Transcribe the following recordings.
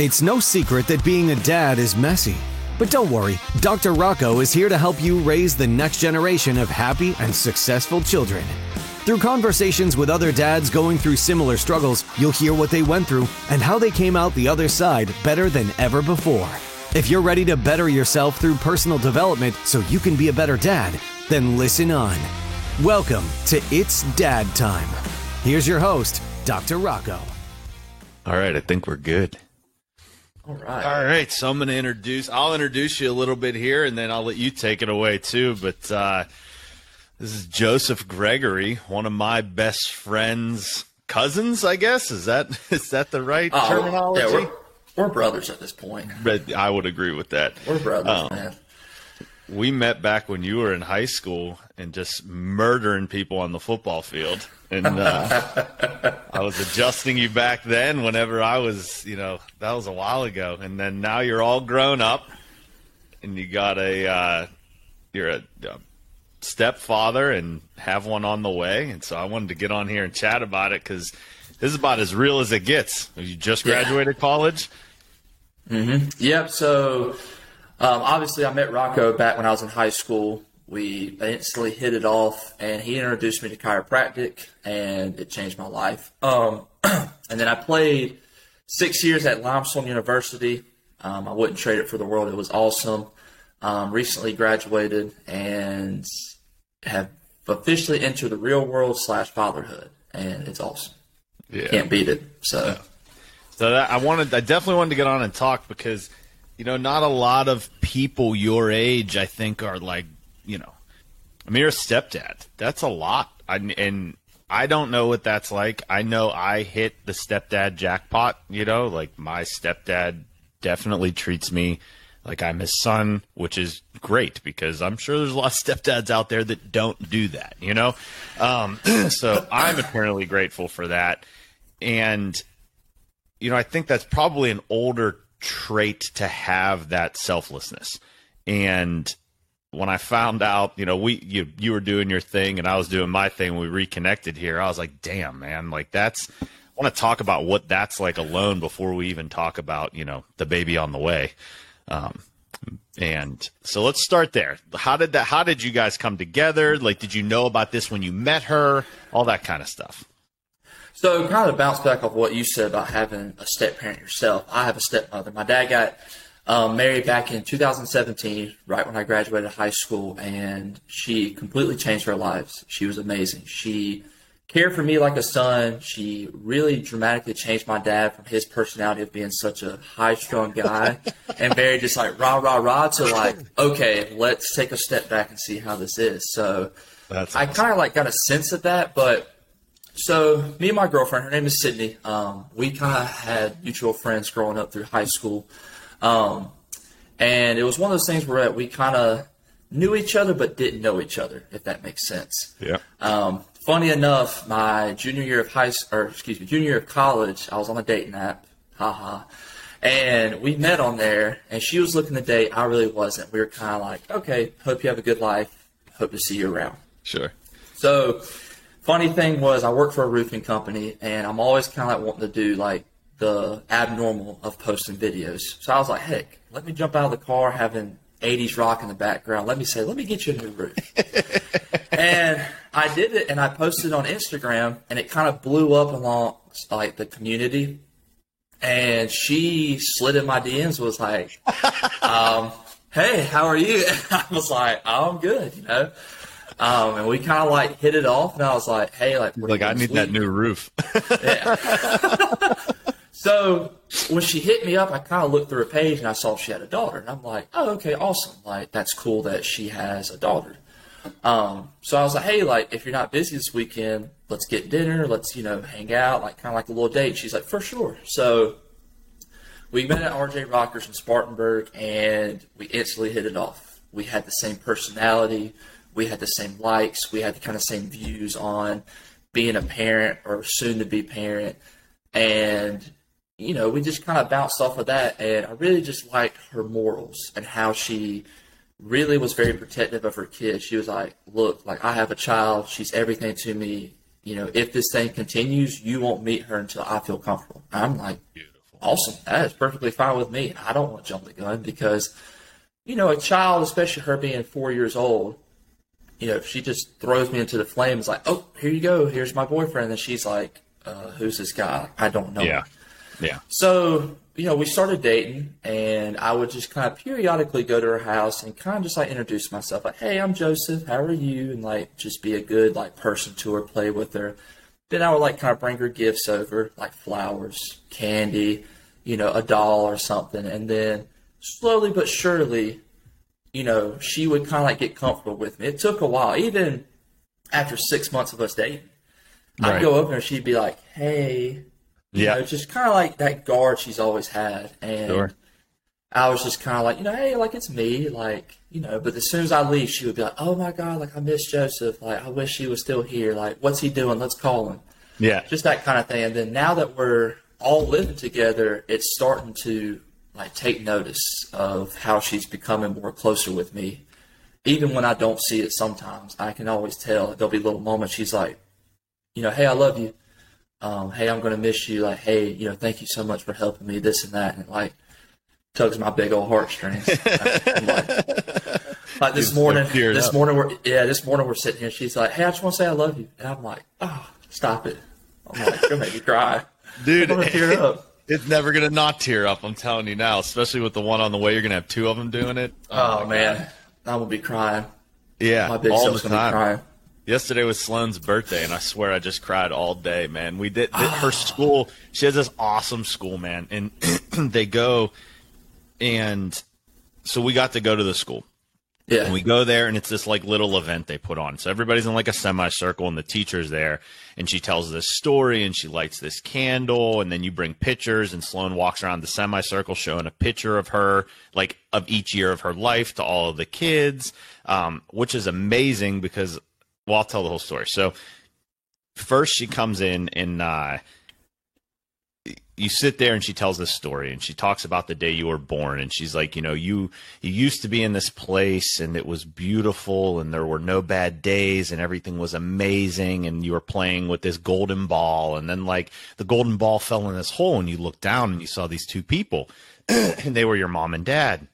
It's no secret that being a dad is messy. But don't worry, Dr. Rocco is here to help you raise the next generation of happy and successful children. Through conversations with other dads going through similar struggles, you'll hear what they went through and how they came out the other side better than ever before. If you're ready to better yourself through personal development so you can be a better dad, then listen on. Welcome to It's Dad Time. Here's your host, Dr. Rocco. All right, I think we're good. All right, so I'll introduce you a little bit here, and then I'll let you take it away too. But this is Joseph Gregory, one of my best friend's cousins, I guess. Is that the right terminology? Yeah, we're brothers at this point. But I would agree with that. We're brothers, man. We met back when you were in high school and just murdering people on the football field. And I was adjusting you back then whenever I was, that was a while ago. And then now you're all grown up and you got you're a stepfather and have one on the way. And so I wanted to get on here and chat about it because this is about as real as it gets. You just graduated college? Mm-hmm. Yep. So obviously I met Rocco back when I was in high school. We instantly hit it off, and he introduced me to chiropractic, and it changed my life. And then I played 6 years at Limestone University. I wouldn't trade it for the world. It was awesome. Recently graduated and have officially entered the real world / fatherhood, and it's awesome. Yeah. Can't beat it. So I definitely wanted to get on and talk because, not a lot of people your age, I think, are like, you're a stepdad. That's a lot. And I don't know what that's like. I know I hit the stepdad jackpot, like my stepdad definitely treats me like I'm his son, which is great because I'm sure there's a lot of stepdads out there that don't do that, So I'm eternally grateful for that. And, I think that's probably an older trait to have, that selflessness. And when I found out, you were doing your thing and I was doing my thing, when we reconnected here, I was like, damn, man, I want to talk about what that's like alone before we even talk about, the baby on the way. And so let's start there. How did you guys come together? Did you know about this when you met her? All that kind of stuff. So kind of bounce back off what you said about having a step parent yourself. I have a stepmother. My dad got married back in 2017, right when I graduated high school, and she completely changed our lives. She was amazing. She cared for me like a son. She really dramatically changed my dad from his personality of being such a high-strung guy and very just rah, rah, rah to okay, let's take a step back and see how this is. So that's awesome. I kind of got a sense of that, but so me and my girlfriend, her name is Sydney, we kind of had mutual friends growing up through high school. And it was one of those things where we kind of knew each other but didn't know each other, if that makes sense. Yeah. Funny enough, my junior year of college, I was on a dating app, and we met on there, and she was looking to date. I really wasn't. We were kind of like, okay, hope you have a good life. Hope to see you around. Sure. So, funny thing was, I work for a roofing company, and I'm always kind of wanting to do the abnormal of posting videos. So I was like, heck, let me jump out of the car having 80s rock in the background. Let me get you a new roof. And I did it, and I posted on Instagram, and it kind of blew up along the community. And she slid in my DMs, was like, hey, how are you? And I was like, oh, I'm good, and we kind of hit it off, and I was like, hey, I need that new roof. Yeah. So when she hit me up, I kind of looked through her page and I saw she had a daughter. And I'm like, oh, okay, awesome. That's cool that she has a daughter. So I was like, hey, if you're not busy this weekend, let's get dinner. Let's, hang out, kind of a little date. She's like, for sure. So we met at RJ Rockers in Spartanburg, and we instantly hit it off. We had the same personality. We had the same likes. We had the kind of same views on being a parent or soon to be parent. And we just kind of bounced off of that, and I really just liked her morals and how she really was very protective of her kids. She was like, look, I have a child. She's everything to me. If this thing continues, you won't meet her until I feel comfortable. I'm like, beautiful. awesome. That is perfectly fine with me. I don't want to jump the gun because, a child, especially her being 4 years old, if she just throws me into the flames, like, oh, here you go, here's my boyfriend, and she's like, who's this guy? I don't know. Yeah. Yeah. So, we started dating, and I would just kind of periodically go to her house and kind of just like introduce myself, like, hey, I'm Joseph, how are you? And like just be a good like person to her, play with her. Then I would like kind of bring her gifts over, like flowers, candy, a doll or something. And then slowly but surely, she would kind of like get comfortable with me. It took a while, even after 6 months of us dating. Right. I'd go over and she'd be like, hey, just kind of like that guard she's always had. And Sure. I was just kind of like, hey, like it's me, like, but as soon as I leave, she would be like, oh my God, like I miss Joseph. Like, I wish he was still here. Like, what's he doing? Let's call him. Yeah. Just that kind of thing. And then now that we're all living together, it's starting to like take notice of how she's becoming more closer with me. Even when I don't see it sometimes, I can always tell. There'll be little moments she's like, hey, I love you. Hey, I'm going to miss you. Like, hey, thank you so much for helping me, this and that. And like, tugs my big old heartstrings. like this morning we're sitting here. She's like, hey, I just want to say I love you. And I'm like, oh, stop it. I'm like, you're going to make me cry. Dude, I'm going to tear up. It's never going to not tear up, I'm telling you now, especially with the one on the way. You're going to have two of them doing it. Oh man. I'm going to be crying. Yeah, My big self's going to be crying. Yesterday was Sloane's birthday, and I swear I just cried all day, man. We did her school. She has this awesome school, man, and they go, and so we got to go to the school. Yeah. And we go there, and it's this like little event they put on. So everybody's in like a semicircle, and the teacher's there, and she tells this story, and she lights this candle, and then you bring pictures, and Sloane walks around the semicircle showing a picture of her, like of each year of her life to all of the kids, which is amazing because. Well, I'll tell the whole story. So first she comes in and you sit there and she tells this story and she talks about the day you were born. And she's like, you used to be in this place and it was beautiful and there were no bad days and everything was amazing. And you were playing with this golden ball. And then like the golden ball fell in this hole and you looked down and you saw these two people and they were your mom and dad.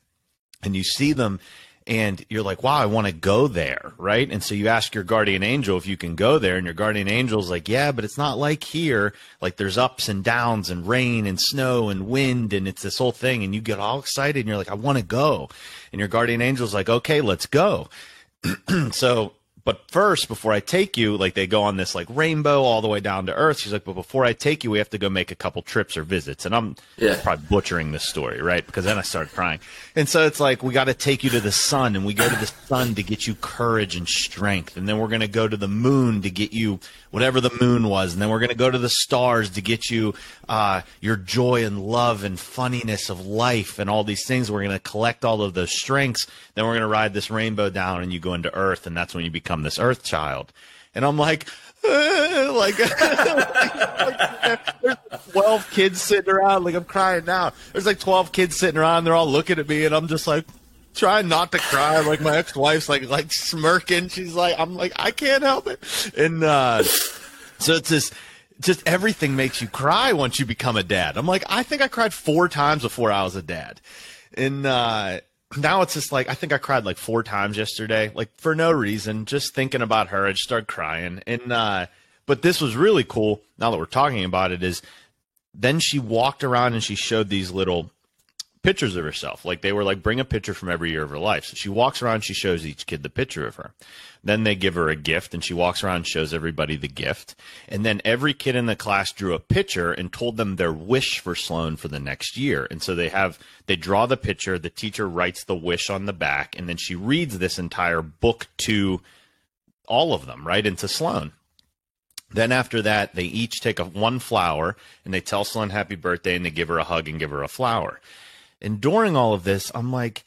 And you see them. And you're like, wow, I want to go there, right? And so you ask your guardian angel if you can go there, and your guardian angel's like, yeah, but it's not like here. Like there's ups and downs and rain and snow and wind, and it's this whole thing. And you get all excited, and you're like, I want to go. And your guardian angel's like, okay, let's go. But first, before I take you, like they go on this like rainbow all the way down to Earth. She's like, but before I take you, we have to go make a couple trips or visits. And I'm probably butchering this story, right? Because then I start crying. And so it's like, we got to take you to the sun, and we go to the sun to get you courage and strength. And then we're going to go to the moon to get you whatever the moon was. And then we're going to go to the stars to get you your joy and love and funniness of life and all these things. We're going to collect all of those strengths. Then we're going to ride this rainbow down, and you go into Earth, and that's when you become this Earth child. And I'm like, there's 12 kids sitting around. Like, I'm crying now. There's like 12 kids sitting around. They're all looking at me, and I'm just like trying not to cry. Like my ex-wife's like smirking. She's like, I'm like, I can't help it. And so it's just everything makes you cry once you become a dad. I'm like, I think I cried 4 times before I was a dad. And now it's just like, I think I cried like 4 times yesterday, like for no reason, just thinking about her. I just started crying. And but this was really cool, now that we're talking about it, is then she walked around and she showed these little pictures of herself. Like they were like, bring a picture from every year of her life. So she walks around, she shows each kid the picture of her. Then they give her a gift, and she walks around and shows everybody the gift. And then every kid in the class drew a picture and told them their wish for Sloane for the next year. And so they draw the picture, the teacher writes the wish on the back, and then she reads this entire book to all of them, right, into Sloane. Then after that, they each take one flower, and they tell Sloane happy birthday, and they give her a hug and give her a flower. And during all of this, I'm like,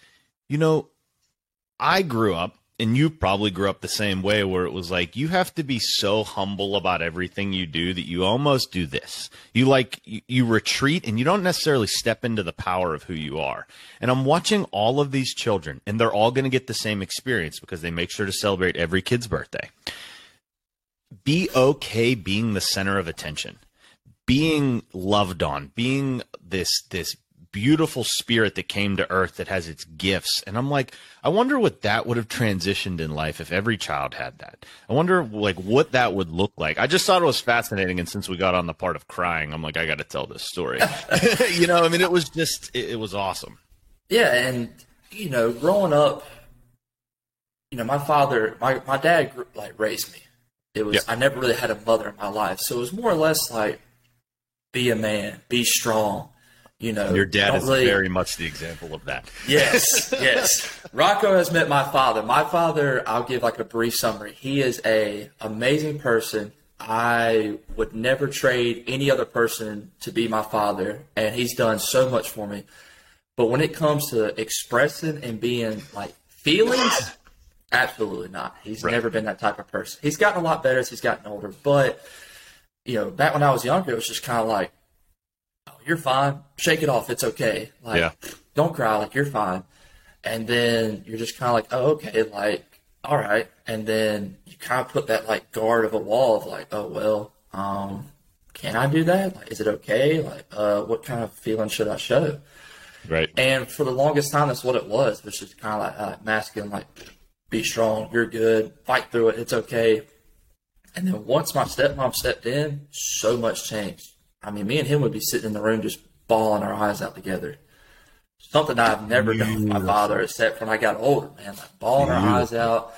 I grew up, and you probably grew up the same way, where it was like, you have to be so humble about everything you do that you almost do this. You retreat, and you don't necessarily step into the power of who you are. And I'm watching all of these children, and they're all going to get the same experience because they make sure to celebrate every kid's birthday. Be okay being the center of attention. being loved on, being this beautiful spirit that came to earth that has its gifts. And I'm like, I wonder what that would have transitioned in life if every child had that. I wonder like what that would look like. I just thought it was fascinating. And since we got on the part of crying, I'm like, I got to tell this story. You know, I mean, it was just, it was awesome. Yeah. And, you know, growing up, you know, my father, my dad like raised me. It was, I never really had a mother in my life. So it was more or less like, be a man, be strong. You know, your dad is very much the example of that. Yes, yes. Rocco has met my father. My father, I'll give like a brief summary. He is a amazing person. I would never trade any other person to be my father, and he's done so much for me. But when it comes to expressing and being like feelings, absolutely not. He's never been that type of person. He's gotten a lot better as he's gotten older, but you know, back when I was younger, it was just kind of like, you're fine. Shake it off. It's okay. Like, don't cry. Like, you're fine. And then you're just kind of like, oh, okay. Like, all right. And then you kind of put that like guard of a wall of like, oh, well, can I do that? Like, is it okay? Like, what kind of feeling should I show? Right. And for the longest time, that's what it was. It was just kind of like masculine, like, be strong. You're good. Fight through it. It's okay. And then once my stepmom stepped in, so much changed. I mean, me and him would be sitting in the room just bawling our eyes out together. Something I've never done with my father, except when I got older, man. Like bawling our eyes out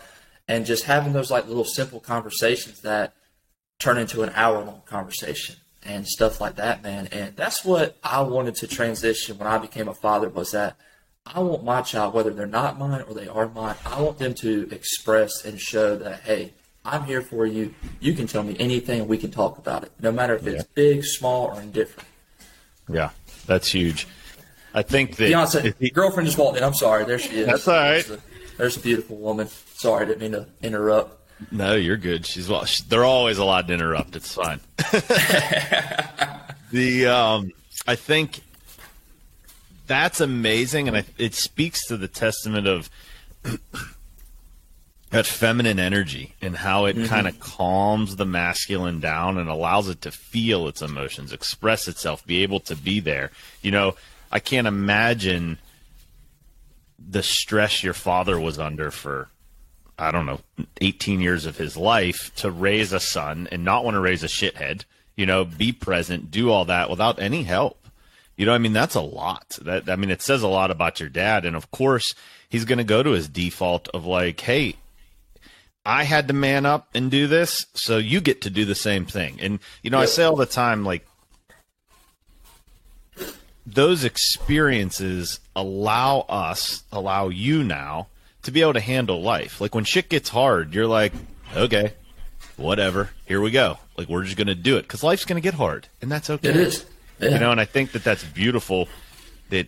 and just having those like little simple conversations that turn into an hour-long conversation and stuff like that, man. And that's what I wanted to transition when I became a father, was that I want my child, whether they're not mine or they are mine, I want them to express and show that, hey, I'm here for you. You can tell me anything. We can talk about it, no matter if it's big, small, or indifferent. Yeah, that's huge. I think that Beyonce, girlfriend just walked in. I'm sorry. There she is. That's all right. There's a beautiful woman. Sorry, I didn't mean to interrupt. No, you're good. They're always allowed to interrupt. It's fine. I think that's amazing, and it speaks to the testament of that feminine energy and how it kind of calms the masculine down and allows it to feel its emotions, express itself, be able to be there. You know, I can't imagine the stress your father was under for, I don't know, 18 years of his life to raise a son and not want to raise a shithead, you know, be present, do all that without any help. You know, I mean, that's a lot. It says a lot about your dad. And of course, he's going to go to his default of like, hey, I had to man up and do this, so you get to do the same thing. And, you know, I say all the time, like, those experiences allow you now to be able to handle life. Like, when shit gets hard, you're like, okay, whatever, here we go. Like, we're just going to do it, because life's going to get hard, and that's okay. It is. Yeah. You know, and I think that that's beautiful that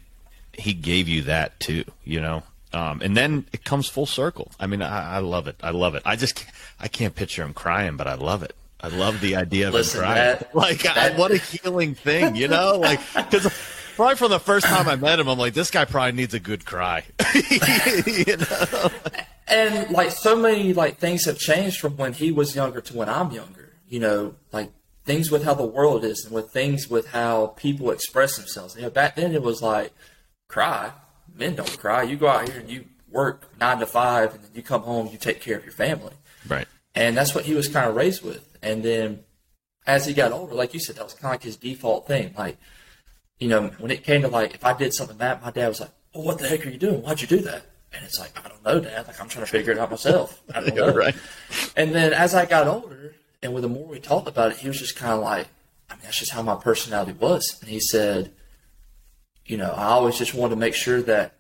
he gave you that, too, you know. And then it comes full circle. I mean, I love it. I love it. I can't picture him crying, but I love it. I love the idea of him crying. What a healing thing, you know? Like, because probably from the first time I met him, I'm like, this guy probably needs a good cry. You know? And like so many like things have changed from when he was younger to when I'm younger. You know, like things with how the world is and with things with how people express themselves. You know, back then it was like, cry. Men don't cry. You go out here and you work 9 to 5, and then you come home, you take care of your family. Right. And that's what he was kind of raised with. And then as he got older, like you said, that was kind of like his default thing. Like, you know, when it came to like, if I did something bad, my dad was like, well, what the heck are you doing? Why'd you do that? And it's like, I don't know, Dad. Like, I'm trying to figure it out myself. I don't know. Right. And then as I got older, and with the more we talked about it, he was just kind of like, I mean, that's just how my personality was. And he said, you know, I always just wanted to make sure that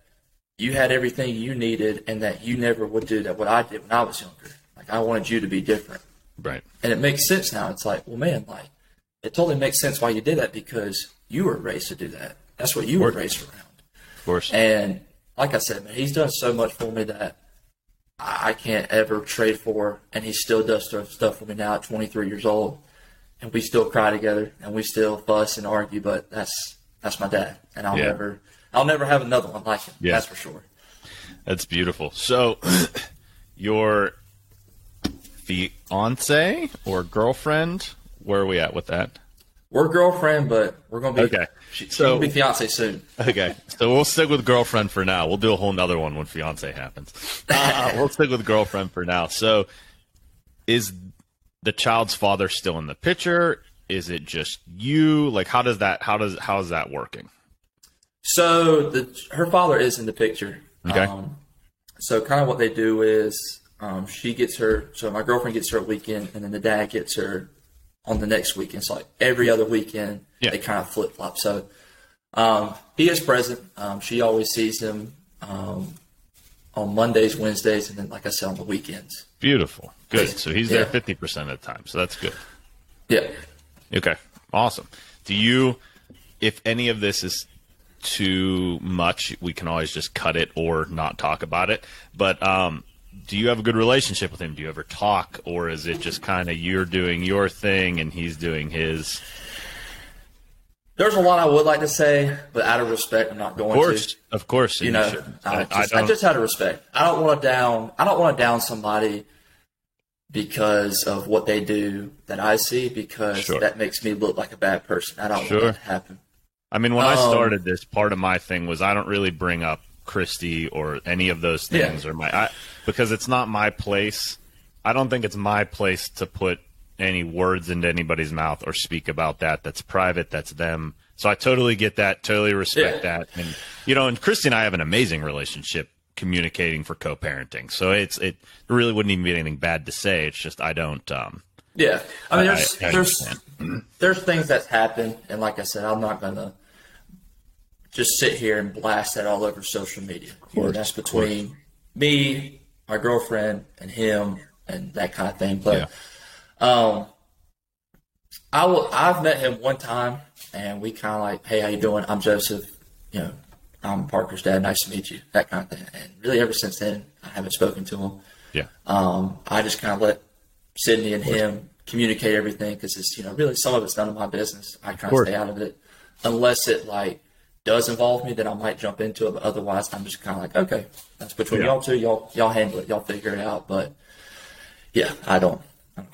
you had everything you needed and that you never would do that what I did when I was younger. Like, I wanted you to be different. Right. And it makes sense now. It's like, well, man, like, it totally makes sense why you did that, because you were raised to do that. That's what you were raised around. Of course. And like I said, man, he's done so much for me that I can't ever trade for, and he still does stuff for me now at 23 years old. And we still cry together, and we still fuss and argue, but that's my dad, and I'll never have another one like him. Yeah. That's for sure. That's beautiful. So, your fiance or girlfriend, where are we at with that? we're girlfriend, but we're going to be, Okay. she's going to be fiance soon. Okay, so we'll stick with girlfriend for now. We'll do a whole nother one when fiance happens. We'll stick with girlfriend for now. So is the child's father still in the picture? Is it just you? Like, how is that working? So her father is in the picture. Okay. So kind of what they do is so my girlfriend gets her a weekend, and then the dad gets her on the next weekend. So like every other weekend, they kind of flip flop. So he is present. She always sees him on Mondays, Wednesdays, and then, like I said, on the weekends. Beautiful. Good. So he's there 50% of the time. So that's good. Yeah. Okay. Awesome. Do you, if any of this is too much, we can always just cut it or not talk about it. But do you have a good relationship with him? Do you ever talk, or is it just kind of you're doing your thing and he's doing his? There's a lot I would like to say, but out of respect, I'm not going to. Of course. You know, I just out of respect. I don't want to down somebody because of what they do that I see, because that makes me look like a bad person. I don't want that to happen. I mean, when I started this, part of my thing was I don't really bring up Christy or any of those things because it's not my place. I don't think it's my place to put any words into anybody's mouth or speak about that. That's private. That's them. So I totally get that. Totally respect that. And, and Christy and I have an amazing relationship communicating for co-parenting. So it really wouldn't even be anything bad to say. It's just, I don't, I mean, there's things that's happened. And like I said, I'm not going to just sit here and blast that all over social media. That's between me, my girlfriend, and him, and that kind of thing. But I've met him one time, and we kind of like, hey, how you doing? I'm Joseph. I'm Parker's dad. Nice to meet you. That kind of thing. And really, ever since then, I haven't spoken to him. Yeah. I just kind of let Sydney and him communicate everything, because it's really some of it's none of my business. I kind of stay out of it unless it does involve me, then I might jump into it. But otherwise, I'm just kind of like, okay, that's between y'all two. Y'all handle it. Y'all figure it out. But yeah, I don't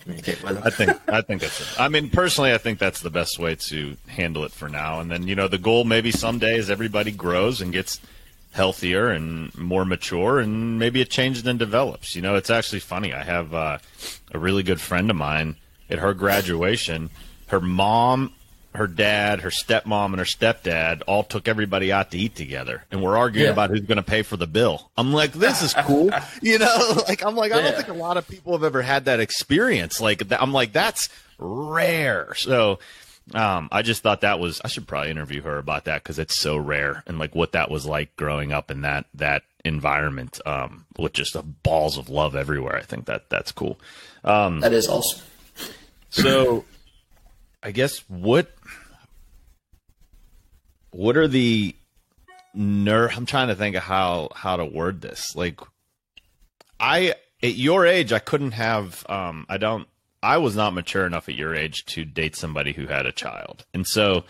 communicate with them. I think that's it. I mean, personally, I think that's the best way to handle it for now. And then, the goal maybe someday is everybody grows and gets healthier and more mature, and maybe it changes and develops. It's actually funny. I have a really good friend of mine at her graduation. Her mom, her dad, her stepmom, and her stepdad all took everybody out to eat together, and we're arguing about who's going to pay for the bill. I'm like, this is cool. I don't think a lot of people have ever had that experience. I'm like, that's rare. So I just thought I should probably interview her about that, because it's so rare, and what that was like growing up in that environment with just balls of love everywhere. I think that's cool. That is awesome. So I guess what are the I'm trying to think of how to word this. At your age, I couldn't have I was not mature enough at your age to date somebody who had a child. And so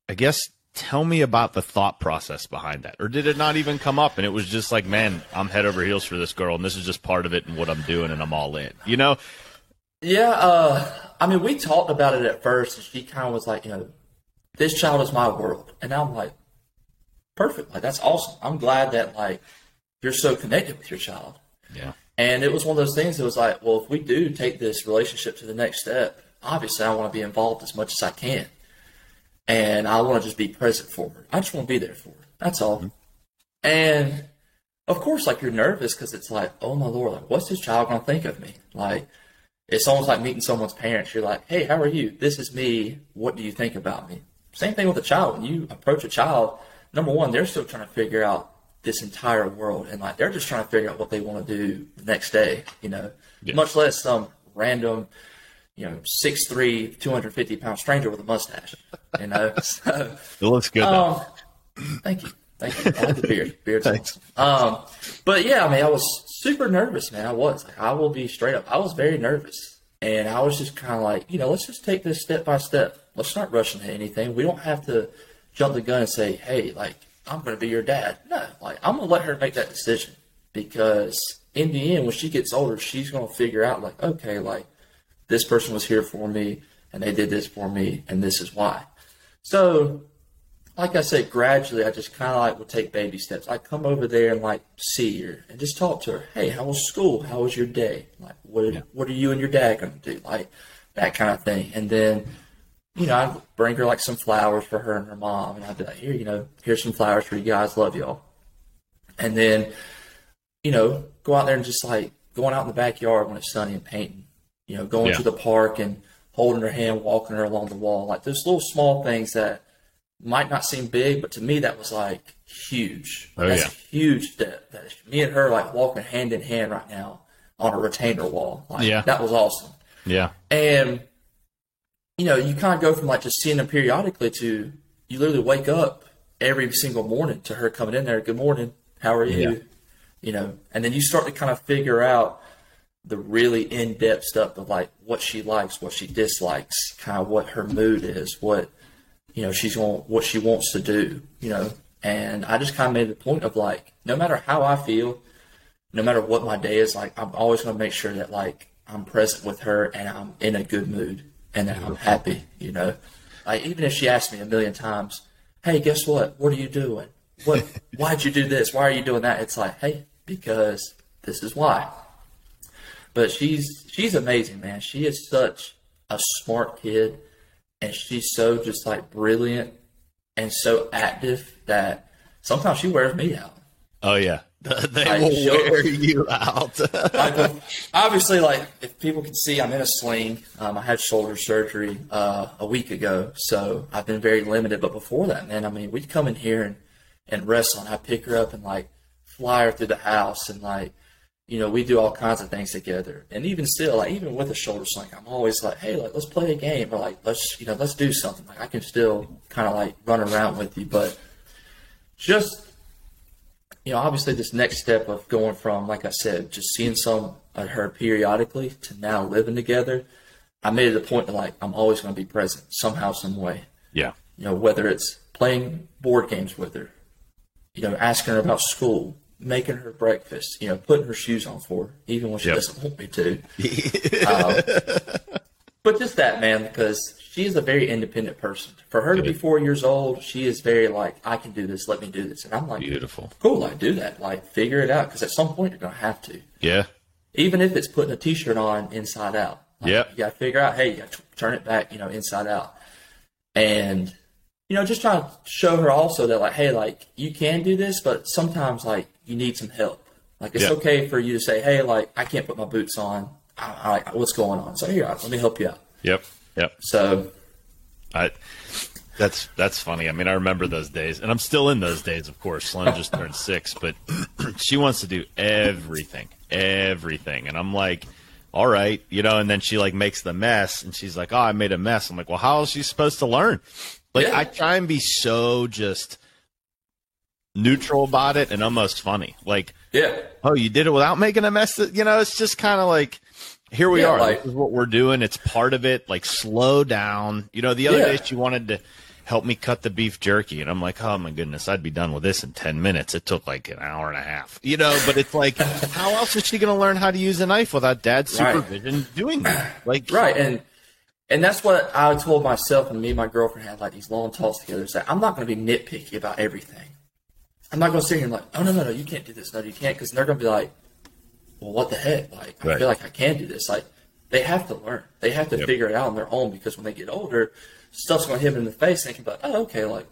I guess tell me about the thought process behind that. Or did it not even come up and it was just like, man, I'm head over heels for this girl and this is just part of it and what I'm doing and I'm all in, Yeah, I mean, we talked about it at first, and she kind of was like, this child is my world. And I'm like, perfect. That's awesome. I'm glad that, you're so connected with your child. Yeah. And it was one of those things that was like, well, if we do take this relationship to the next step, obviously I want to be involved as much as I can. And I want to just be present for her. I just want to be there for her. That's all. Mm-hmm. And, of course, you're nervous because it's like, oh, my Lord, what's this child going to think of me? It's almost like meeting someone's parents. You're like, hey, how are you? This is me. What do you think about me? Same thing with a child. When you approach a child, number one, they're still trying to figure out this entire world. And they're just trying to figure out what they want to do the next day, much less some random, 6'3", 250-pound stranger with a mustache, So, it looks good, though. Thank you. I like the beard. Beard's awesome. But yeah, I mean, I was super nervous, man. I was. I will be straight up. I was very nervous. And I was just kind of like, let's just take this step by step. Let's not rush into anything. We don't have to jump the gun and say, hey, I'm going to be your dad. No, I'm going to let her make that decision. Because in the end, when she gets older, she's going to figure out, okay, this person was here for me and they did this for me, and this is why. So, like I said, gradually, I just kind of like would take baby steps. I come over there and like see her and just talk to her. Hey, how was school? How was your day? Like, what are you and your dad going to do? Like, that kind of thing. And then, you know, I'd bring her like some flowers for her and her mom, and I'd be like, here, you know, here's some flowers for you guys. Love y'all. And then, you know, go out there and just like going out in the backyard when it's sunny and painting. You know, going to the park and holding her hand, walking her along the wall. Like, those little small things that might not seem big, but to me that was like huge. That's a huge step. That me and her like walking hand in hand right now on a retainer wall. Like, that was awesome. Yeah. And you know, you kind of go from like just seeing them periodically to you literally wake up every single morning to her coming in there. Good morning. How are you? Yeah. You know, and then you start to kind of figure out the really in-depth stuff of like what she likes, what she dislikes, kind of what her mood is, what, you know, what she wants to do, you know. And I just kind of made the point of like, no matter how I feel, no matter what my day is like, I'm always going to make sure that like I'm present with her and I'm in a good mood and that I'm happy, you know. Like, even if she asks me a million times, hey, guess what? What are you doing? Why'd you do this? Why are you doing that? It's like, hey, because this is why. But she's amazing, man. She is such a smart kid, and she's so just like brilliant and so active that sometimes she wears me out. Oh yeah, they will wear you out. Obviously, like, if people can see, I'm in a sling. I had shoulder surgery a week ago, so I've been very limited. But before that, man, I mean, we'd come in here and wrestle, and I'd pick her up and like fly her through the house, and like, you know, we do all kinds of things together. And even still, like, even with a shoulder sling, I'm always like, hey, like, let's play a game, or like, let's do something. Like, I can still kind of like run around with you, but just, you know, obviously this next step of going from, like I said, just seeing some of her periodically to now living together, I made it a point that like, I'm always going to be present somehow, some way. Yeah. You know, whether it's playing board games with her, you know, asking her about school, making her breakfast, you know, putting her shoes on for her, even when she doesn't want me to. But just that, man, because she is a very independent person. For her to be 4 years old, she is very like, I can do this, let me do this. And I'm like, beautiful. Cool, like, do that. Like, figure it out, because at some point you're going to have to. Yeah. Even if it's putting a T-shirt on inside out. Like, you got to figure out, hey, you got to turn it back, you know, inside out. And, you know, just trying to show her also that, like, hey, like, you can do this, but sometimes, like, you need some help. Like, it's okay for you to say, hey, like, I can't put my boots on. What's going on? So here, let me help you out. Yep. So, that's funny. I mean, I remember those days, and I'm still in those days, of course. Sloan just turned 6, but she wants to do everything. And I'm like, all right, you know, and then she like makes the mess, and she's like, oh, I made a mess. I'm like, well, how is she supposed to learn? Like, I try and be so just neutral about it and almost funny. Like, oh, you did it without making a mess? You know, it's just kind of like, here we are. Like, this is what we're doing. It's part of it. Like, slow down. You know, the other day she wanted to help me cut the beef jerky, and I'm like, oh my goodness, I'd be done with this in 10 minutes. It took like an hour and a half. You know, but it's like, how else is she going to learn how to use a knife without dad's supervision doing that? Like, And that's what I told myself, and me and my girlfriend had like these long talks together. Is that I'm not going to be nitpicky about everything. I'm not going to sit here and like, oh, no, you can't do this. No, you can't. Because they're going to be like, well, what the heck? Like, I feel like I can do this. Like, they have to learn. They have to figure it out on their own, because when they get older, stuff's going to hit them in the face, and they can be like, oh, okay, like,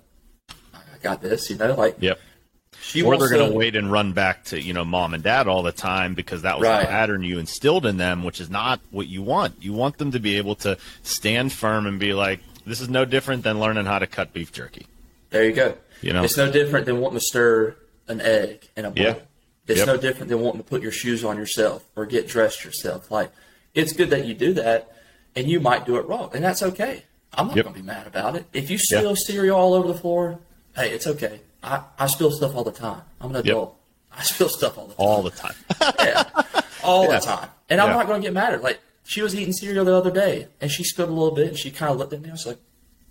I got this, you know? Like, or they're going to wait and run back to, you know, mom and dad all the time, because that was the pattern you instilled in them, which is not what you want. You want them to be able to stand firm and be like, this is no different than learning how to cut beef jerky. There you go. You know, it's no different than wanting to stir an egg in a bowl. It's no different than wanting to put your shoes on yourself or get dressed yourself. Like, it's good that you do that, and you might do it wrong, and that's okay. I'm not going to be mad about it. If you spill cereal all over the floor, hey, it's okay. I spill stuff all the time. I'm an adult. I spill stuff all the time. All the time. The time. And I'm not going to get mad at her. Like, she was eating cereal the other day, and she spilled a little bit, and she kind of looked at me. I was like,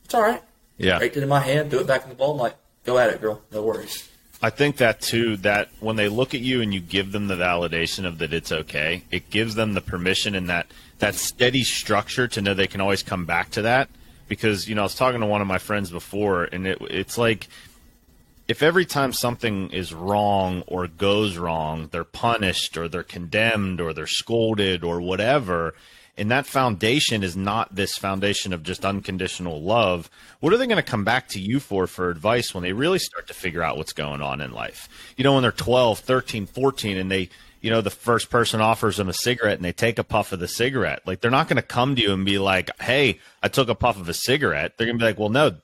it's all right. Raked it in my hand, threw it back in the bowl. I'm like, go at it, girl. No worries. I think that, too, that when they look at you and you give them the validation of that it's okay, it gives them the permission and that that steady structure to know they can always come back to that. Because, you know, I was talking to one of my friends before, and it's like, if every time something is wrong or goes wrong, they're punished or they're condemned or they're scolded or whatever, and that foundation is not this foundation of just unconditional love, what are they going to come back to you for advice when they really start to figure out what's going on in life? You know, when they're 12, 13, 14, and they, you know, the first person offers them a cigarette and they take a puff of the cigarette. Like, they're not going to come to you and be like, hey, I took a puff of a cigarette. They're going to be like, well, no,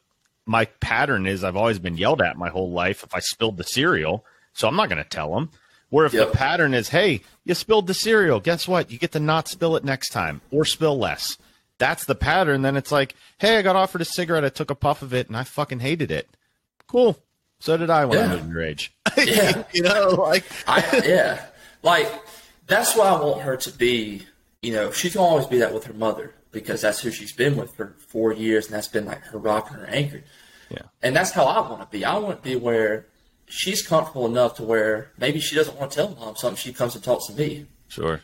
my pattern is I've always been yelled at my whole life if I spilled the cereal, so I'm not going to tell them. Where if the pattern is, hey, you spilled the cereal, guess what? You get to not spill it next time or spill less. That's the pattern. Then it's like, hey, I got offered a cigarette. I took a puff of it and I fucking hated it. Cool. So did I when I was your age. Yeah. You know, like. Like, that's why I want her to be, you know, she's going to always be that with her mother because that's who she's been with for 4 years, and that's been like her rock and her anchor. Yeah. And that's how I want to be. I want to be where she's comfortable enough to where maybe she doesn't want to tell mom something. She comes and talks to me. Sure.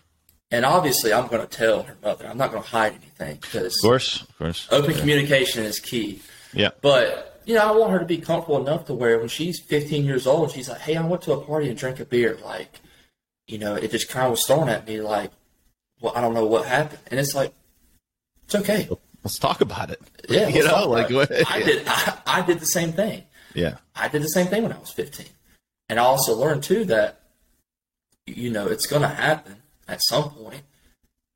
And obviously, I'm going to tell her mother. I'm not going to hide anything because of course, open communication is key. Yeah. But, you know, I want her to be comfortable enough to where when she's 15 years old, she's like, hey, I went to a party and drank a beer. Like, you know, it just kind of was thrown at me like, well, I don't know what happened. And it's like, it's okay. Let's talk about it. Yeah. You know, like what? I did the same thing. Yeah. I did the same thing when I was 15. And I also learned, too, that, you know, it's going to happen at some point.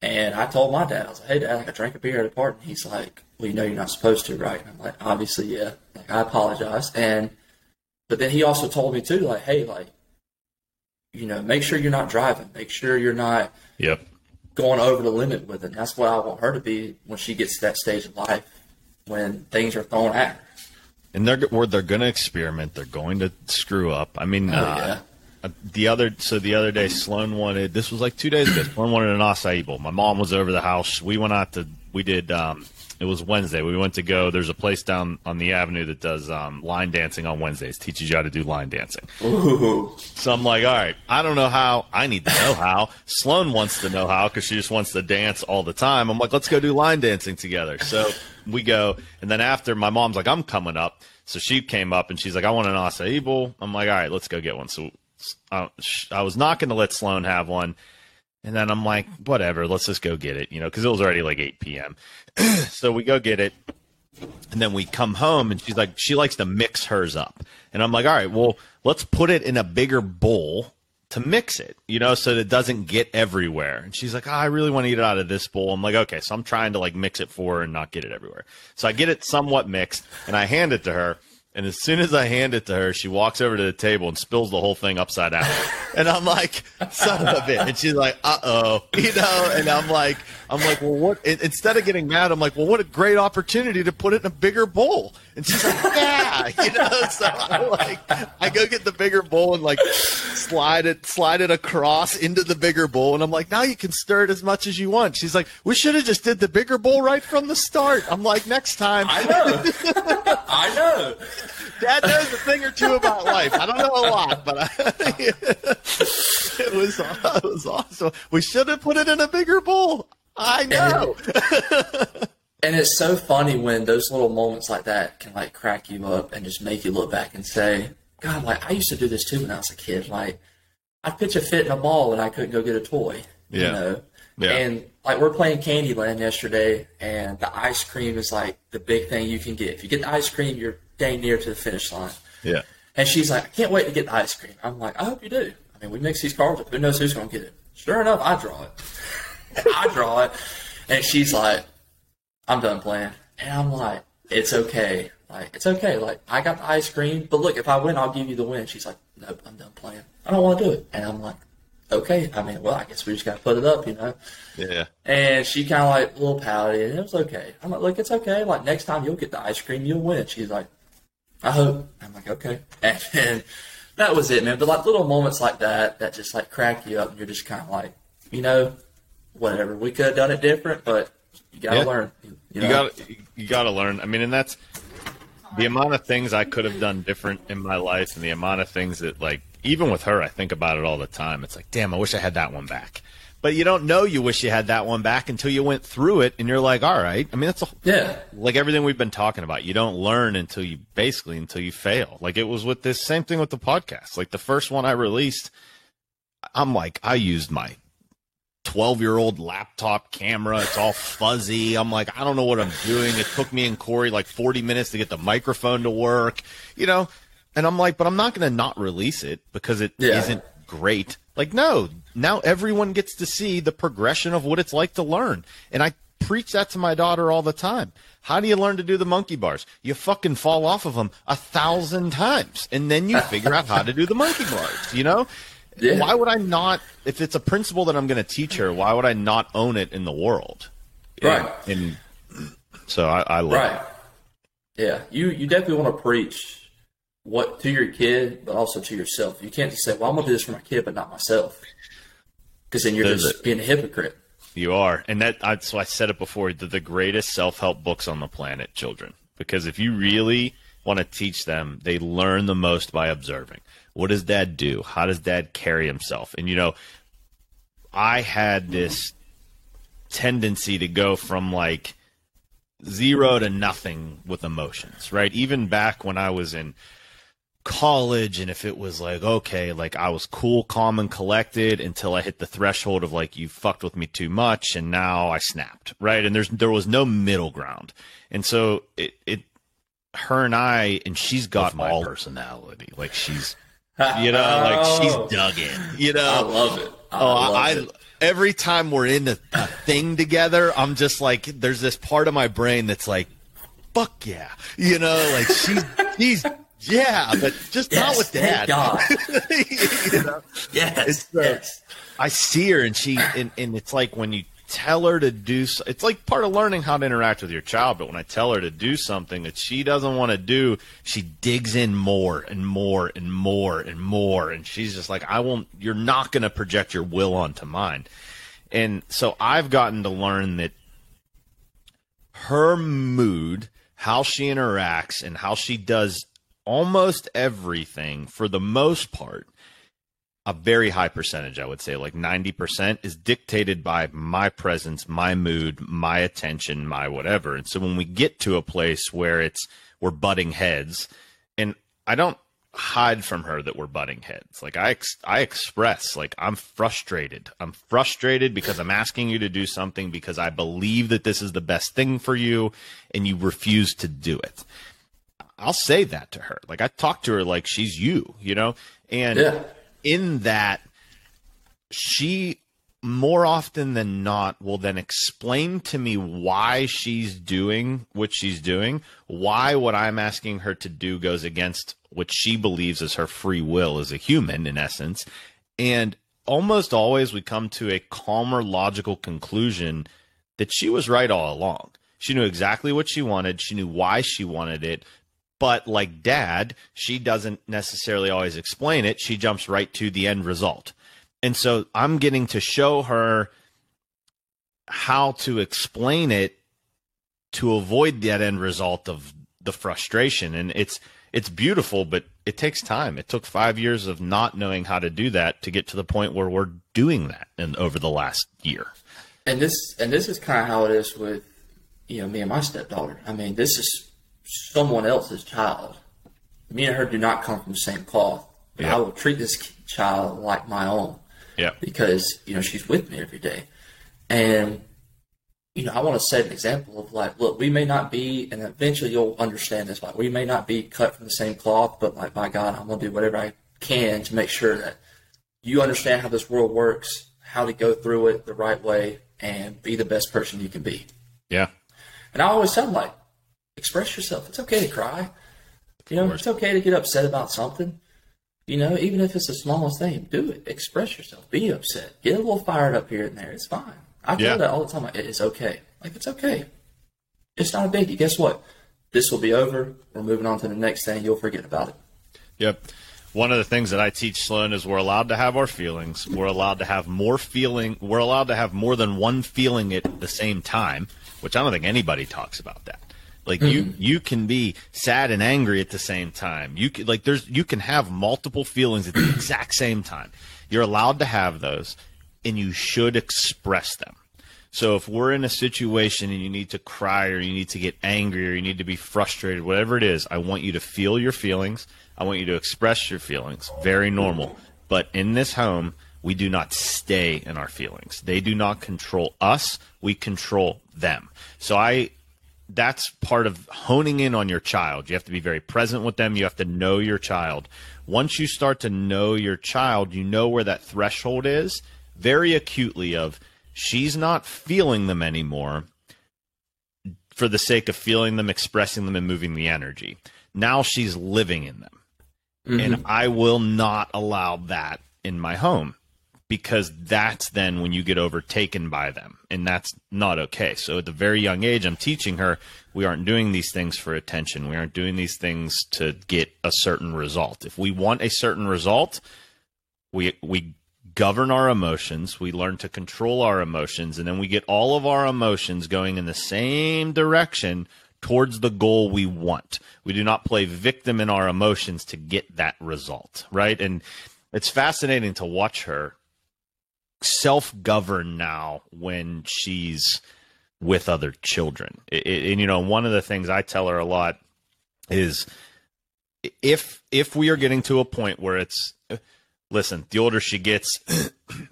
And I told my dad, I was like, hey, Dad, I drank a beer at a party. And he's like, well, you know you're not supposed to, right? And I'm like, obviously, yeah. Like, I apologize. But then he also told me, too, like, hey, like, you know, make sure you're not driving. Make sure you're not going over the limit with it. And that's what I want her to be when she gets to that stage of life when things are thrown at her. And they're going to experiment. They're going to screw up. I mean, the other day, Sloan wanted, this was like 2 days ago, Sloan wanted an acai bowl. My mom was over the house. We went out to, it was Wednesday. We went to go, there's a place down on the avenue that does line dancing on Wednesdays, teaches you how to do line dancing. Ooh. So I'm like, all right, I don't know how. I need to know how. Sloan wants to know how because she just wants to dance all the time. I'm like, let's go do line dancing together. So we go, and then after, my mom's like, I'm coming up. So she came up, and she's like, I want an acai bowl. I'm like, all right, let's go get one. So I was not going to let Sloan have one. And then I'm like, whatever, let's just go get it, you know, because it was already like 8 p.m. So we go get it. And then we come home, and she's like, she likes to mix hers up. And I'm like, all right, well, let's put it in a bigger bowl to mix it, you know, so that it doesn't get everywhere. And she's like, I really want to eat it out of this bowl. I'm like, okay, so I'm trying to like mix it for her and not get it everywhere. So I get it somewhat mixed, and I hand it to her. And as soon as I hand it to her, she walks over to the table and spills the whole thing upside down. And I'm like, son of a bitch. And she's like, uh-oh. You know, and I'm like, well, what? Instead of getting mad, I'm like, well, what a great opportunity to put it in a bigger bowl. And she's like, yeah. You know, so I go get the bigger bowl and like slide it across into the bigger bowl. And I'm like, now you can stir it as much as you want. She's like, we should have just did the bigger bowl right from the start. I'm like, next time. I know. I know. Dad knows a thing or two about life. I don't know a lot, but it was awesome. We should have put it in a bigger bowl. I know. And it's so funny when those little moments like that can like crack you up and just make you look back and say, God, like I used to do this too when I was a kid. Like I'd pitch a fit in a ball and I couldn't go get a toy. Yeah. You know? Yeah. And like we're playing Candyland yesterday, and the ice cream is like the big thing you can get. If you get the ice cream, you're dang near to the finish line. Yeah. And she's like, I can't wait to get the ice cream. I'm like, I hope you do. I mean, we mix these cards up. Who knows who's going to get it? Sure enough, I draw it. I draw it. And she's like, I'm done playing. And I'm like, it's okay. Like, it's okay. Like, I got the ice cream. But look, if I win, I'll give you the win. She's like, nope, I'm done playing. I don't want to do it. And I'm like, okay. I mean, well, I guess we just got to put it up, you know? Yeah. And she kind of like a little pouty, and it was okay. I'm like, look, it's okay. Like, next time you'll get the ice cream, you'll win. She's like, I hope. I'm like, okay. And that was it, man. But like little moments like that just like crack you up, and you're just kind of like, you know, whatever. We could have done it different, but you got to learn. You got to learn. I mean, and that's the amount of things I could have done different in my life, and the amount of things that, like, even with her, I think about it all the time. It's like, damn, I wish I had that one back. But you don't know you wish you had that one back until you went through it, and you're like, all right. I mean, like everything we've been talking about. You don't learn until you fail. Like it was with this same thing with the podcast. Like the first one I released, I'm like, I used my 12-year-old laptop camera. It's all fuzzy. I'm like, I don't know what I'm doing. It took me and Corey like 40 minutes to get the microphone to work, you know? And I'm like, but I'm not going to not release it because it isn't great. Like, no, now everyone gets to see the progression of what it's like to learn. And I preach that to my daughter all the time. How do you learn to do the monkey bars? You fucking fall off of them 1,000 times, and then you figure out how to do the monkey bars, you know? Yeah. Why would I not, if it's a principle that I'm going to teach her, why would I not own it in the world? Right. And so I love it. Yeah, you definitely want to preach what to your kid, but also to yourself. You can't just say, well, I'm going to do this for my kid, but not myself. Because then you're just being a hypocrite. You are. And so I said it before, the greatest self-help books on the planet, children. Because if you really want to teach them, they learn the most by observing. What does dad do? How does dad carry himself? And, you know, I had this tendency to go from like 0 to nothing with emotions, right? Even back when I was in college, and if it was like, okay, like I was cool, calm, and collected until I hit the threshold of like, you fucked with me too much, and now I snapped, right? And there was no middle ground. And so her and I, and she's got my personality. Like she's, you know, like she's dug in, you know. I love it. I love it. Every time we're in a thing together, I'm just like, there's this part of my brain that's like, fuck yeah. You know, like she's yeah, but just not with dad. God. You know? Yes. I see her, and and it's like when you tell her to do, it's like part of learning how to interact with your child. But when I tell her to do something that she doesn't want to do, she digs in more and more and more and more, and she's just like, you're not going to project your will onto mine. And so I've gotten to learn that her mood, how she interacts, and how she does almost everything, for the most part, a very high percentage, I would say, like 90%, is dictated by my presence, my mood, my attention, my whatever. And so when we get to a place where we're butting heads, and I don't hide from her that we're butting heads. Like I express, like, I'm frustrated. I'm frustrated because I'm asking you to do something because I believe that this is the best thing for you, and you refuse to do it. I'll say that to her. Like, I talk to her like she's you, you know? And in that, she more often than not will then explain to me why she's doing what she's doing, why what I'm asking her to do goes against what she believes is her free will as a human, in essence. And almost always we come to a calmer, logical conclusion that she was right all along. She knew exactly what she wanted. She knew why she wanted it. But like dad, she doesn't necessarily always explain it. She jumps right to the end result. And so I'm getting to show her how to explain it to avoid that end result of the frustration. And it's beautiful, but it takes time. It took 5 years of not knowing how to do that to get to the point where we're doing that over the last year. And this is kind of how it is with, you know, me and my stepdaughter. I mean, this is someone else's child. Me and her do not come from the same cloth. But I will treat this child like my own. Yeah. Because, you know, she's with me every day. And, you know, I want to set an example of, like, look, we may not be, and eventually you'll understand this, like, we may not be cut from the same cloth, but, like, by God, I'm going to do whatever I can to make sure that you understand how this world works, how to go through it the right way, and be the best person you can be. Yeah. And I always tell them, like, express yourself. It's okay to cry. You know, it's okay to get upset about something. You know, even if it's the smallest thing, do it. Express yourself. Be upset. Get a little fired up here and there. It's fine. I tell that all the time. Like, it's okay. Like, it's okay. It's not a biggie. Guess what? This will be over. We're moving on to the next thing. You'll forget about it. Yep. One of the things that I teach Sloan is we're allowed to have our feelings. We're allowed to have more feeling. We're allowed to have more than one feeling at the same time, which I don't think anybody talks about that. Like, you can be sad and angry at the same time. You can have multiple feelings at the exact same time. You're allowed to have those. and you should express them. So if we're in a situation and you need to cry or you need to get angry or you need to be frustrated, whatever it is, I want you to feel your feelings. I want you to express your feelings. Very normal. But in this home, we do not stay in our feelings. They do not control us. We control them. So that's part of honing in on your child. You have to be very present with them. You have to know your child. Once you start to know your child, you know where that threshold is very acutely of she's not feeling them anymore for the sake of feeling them, expressing them, and moving the energy. Now she's living in them. Mm-hmm. And I will not allow that in my home, because that's then when you get overtaken by them, and that's not okay. So at the very young age, I'm teaching her we aren't doing these things for attention. We aren't doing these things to get a certain result. If we want a certain result, we govern our emotions, we learn to control our emotions, and then we get all of our emotions going in the same direction towards the goal we want. We do not play victim in our emotions to get that result, right? And it's fascinating to watch her self-govern now when she's with other children. And you know, one of the things I tell her a lot is if we are getting to a point where it's, listen, the older she gets,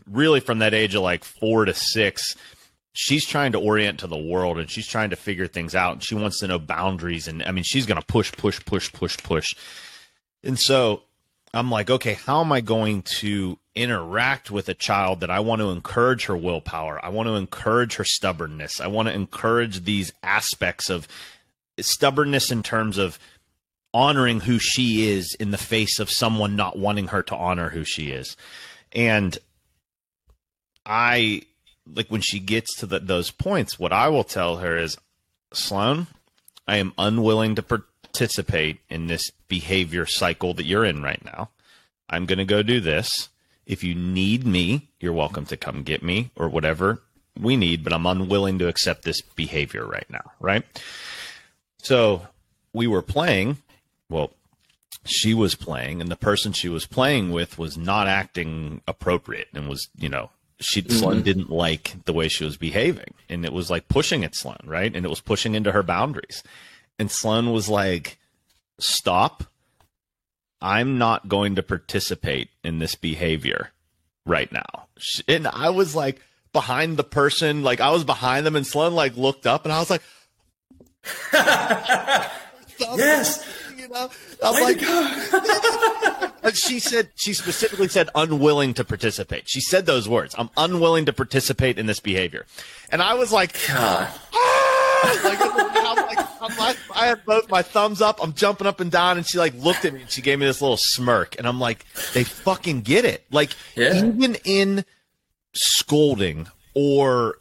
really from that age of like 4 to 6, she's trying to orient to the world and she's trying to figure things out, and she wants to know boundaries. And I mean, she's going to push. And so I'm like, okay, how am I going to interact with a child that I want to encourage her willpower? I want to encourage her stubbornness. I want to encourage these aspects of stubbornness in terms of honoring who she is in the face of someone not wanting her to honor who she is. And I, like, when she gets to those points, what I will tell her is, Sloan, I am unwilling to participate in this behavior cycle that you're in right now. I'm going to go do this. If you need me, you're welcome to come get me or whatever we need, but I'm unwilling to accept this behavior right now, right? So we were playing. Well, she was playing, and the person she was playing with was not acting appropriate and was, you know, Sloan didn't like the way she was behaving, and it was like pushing at Sloan, right? And it was pushing into her boundaries. And Sloan was like, stop. I'm not going to participate in this behavior right now. And I was like behind the person, like I was behind them, and Sloan like looked up, and I was like, yes. You know, I'm like, and she specifically said unwilling to participate. She said those words. I'm unwilling to participate in this behavior. And I was like, God. I had both my thumbs up. I'm jumping up and down, and she like looked at me and she gave me this little smirk. And I'm like, they fucking get it. Like, even in scolding or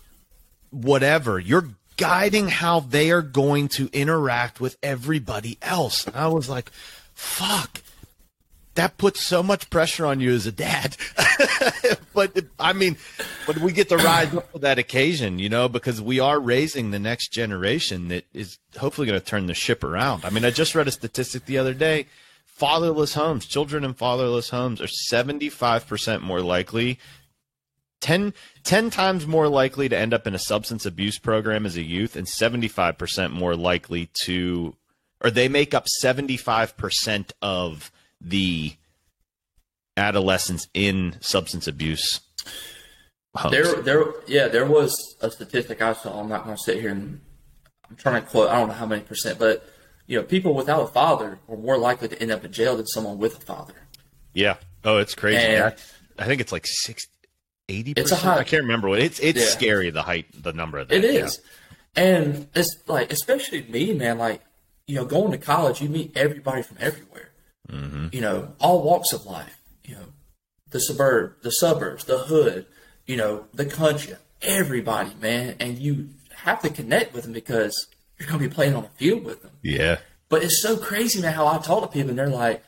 whatever, you're guiding how they are going to interact with everybody else. And I was like, fuck, that puts so much pressure on you as a dad. But we get to rise up to that occasion, you know, because we are raising the next generation that is hopefully going to turn the ship around. I mean, I just read a statistic the other day. Fatherless homes, children in fatherless homes are 75% more likely 10 times more likely to end up in a substance abuse program as a youth, and 75% more likely to, or they make up 75% of the adolescents in substance abuse homes. There was a statistic I saw. I'm not going to sit here and I'm trying to quote, I don't know how many percent, but you know, people without a father are more likely to end up in jail than someone with a father. Yeah. Oh, it's crazy. And I think it's like 80%. It's a high. I can't remember what it's scary, the number of that. It is. Yeah. And it's like, especially me, man, like, you know, going to college, you meet everybody from everywhere. Mm-hmm. You know, all walks of life, you know, the suburbs, the hood, you know, the country, everybody, man. And you have to connect with them because you're going to be playing on the field with them. Yeah. But it's so crazy, man, how I talk to people and they're like,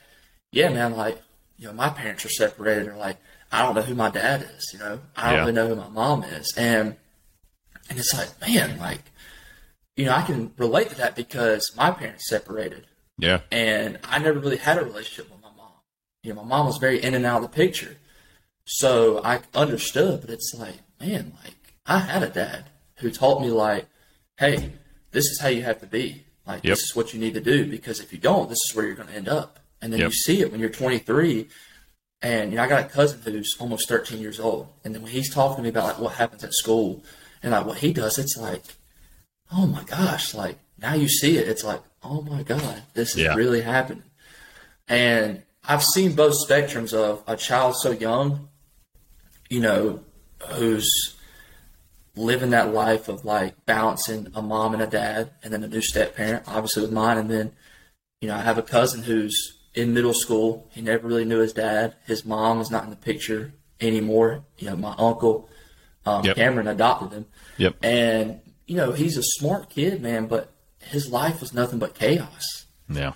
yeah, man, like, you know, my parents are separated. They're like, I don't know who my dad is, you know, I don't really know who my mom is. And it's like, man, like, you know, I can relate to that because my parents separated. Yeah. And I never really had a relationship with my mom. You know, my mom was very in and out of the picture. So I understood, but it's like, man, like I had a dad who taught me like, hey, this is how you have to be. Like, this is what you need to do, because if you don't, this is where you're going to end up. And then you see it when you're 23. And, you know, I got a cousin who's almost 13 years old. And then when he's talking to me about like what happens at school and like what he does, it's like, oh my gosh, like now you see it. It's like, oh my God, this is really happening. And I've seen both spectrums of a child so young, you know, who's living that life of like balancing a mom and a dad and then a new step parent, obviously with mine. And then, you know, I have a cousin who's in middle school. He never really knew his dad. His mom is not in the picture anymore. You know, my uncle, Cameron, adopted him. And, you know, he's a smart kid, man, but his life was nothing but chaos. Yeah.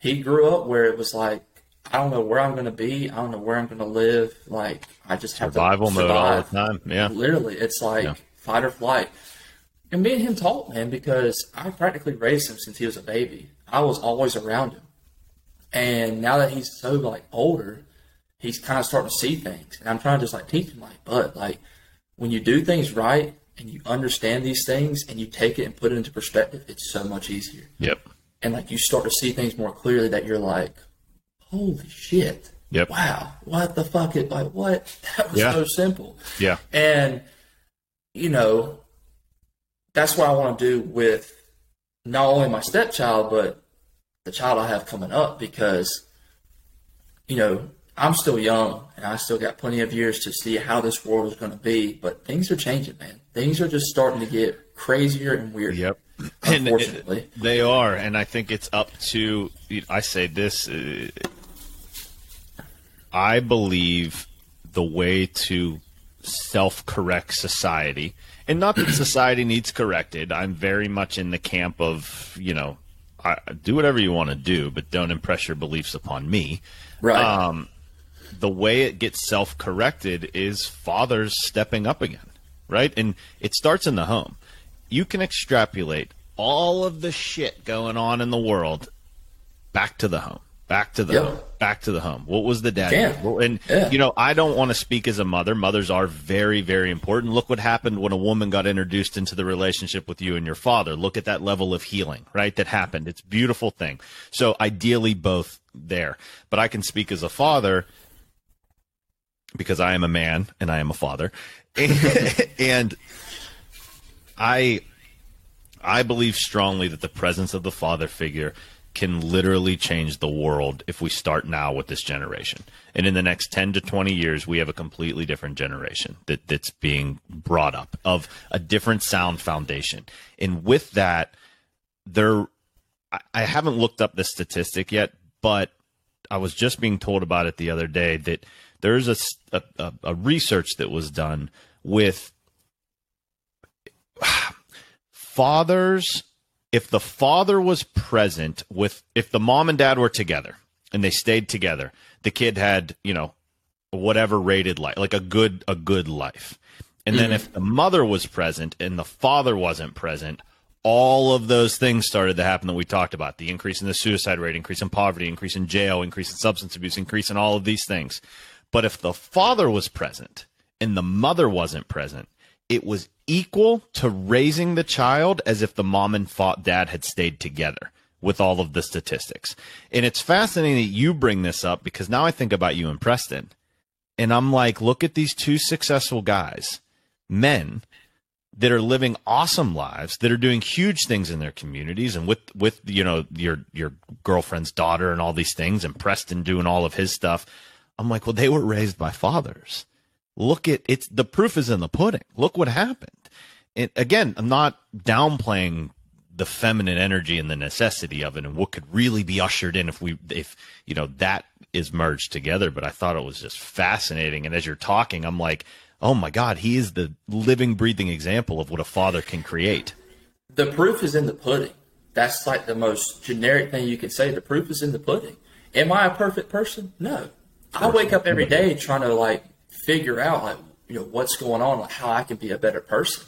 He grew up where it was like, I don't know where I'm going to be. I don't know where I'm going to live. Like, I just have survival to mode survive all the time. Yeah. Literally. It's like fight or flight. And me and him talked, man, because I practically raised him since he was a baby. I was always around him. And now that he's so like older, he's kind of starting to see things. And I'm trying to just like teach him like, bud, like when you do things right and you understand these things and you take it and put it into perspective, it's so much easier. And like you start to see things more clearly that you're like, holy shit. Wow. What the fuck? Like what? That was so simple. And, you know, that's what I want to do with not only my stepchild, but the child I have coming up, because, you know, I'm still young and I still got plenty of years to see how this world is going to be, but things are changing, man. Things are just starting to get crazier and weirder. Unfortunately. And they are. And I think it's up to, I say this, I believe the way to self-correct society, and not that society needs corrected. I'm very much in the camp of, you know, do whatever you want to do, but don't impress your beliefs upon me. Right. The way it gets self-corrected is fathers stepping up again, right? And it starts in the home. You can extrapolate all of the shit going on in the world back to the home. Back to the home. Back to the home. What was the dad? And, you know, I don't want to speak as a mother. Mothers are very, very important. Look what happened when a woman got introduced into the relationship with you and your father. Look at that level of healing, right, that happened. It's a beautiful thing. So ideally both there. But I can speak as a father because I am a man and I am a father. And I believe strongly that the presence of the father figure can literally change the world if we start now with this generation. And in the next 10 to 20 years, we have a completely different generation that's being brought up of a different sound foundation. And with that, I haven't looked up the statistic yet, but I was just being told about it the other day that there's a research that was done with fathers. If the father was present if the mom and dad were together and they stayed together, the kid had, you know, whatever rated life, like a good life. And then if the mother was present and the father wasn't present, all of those things started to happen that we talked about. The increase in the suicide rate, increase in poverty, increase in jail, increase in substance abuse, increase in all of these things. But if the father was present and the mother wasn't present, it was equal to raising the child as if the mom and dad had stayed together with all of the statistics. And it's fascinating that you bring this up because now I think about you and Preston. And I'm like, look at these two successful guys, men that are living awesome lives, that are doing huge things in their communities and with you know, your girlfriend's daughter and all these things, and Preston doing all of his stuff. I'm like, well, they were raised by fathers. Look at it's the proof is in the pudding. Look what happened. And again, I'm not downplaying the feminine energy and the necessity of it and what could really be ushered in if you know that is merged together. But I thought it was just fascinating. And as you're talking, I'm like, oh my God, he is the living, breathing example of what a father can create. The proof is in the pudding. That's like the most generic thing you can say. The proof is in the pudding. Am I a perfect person? No. I wake up every day trying to like figure out like, you know, what's going on, like how I can be a better person.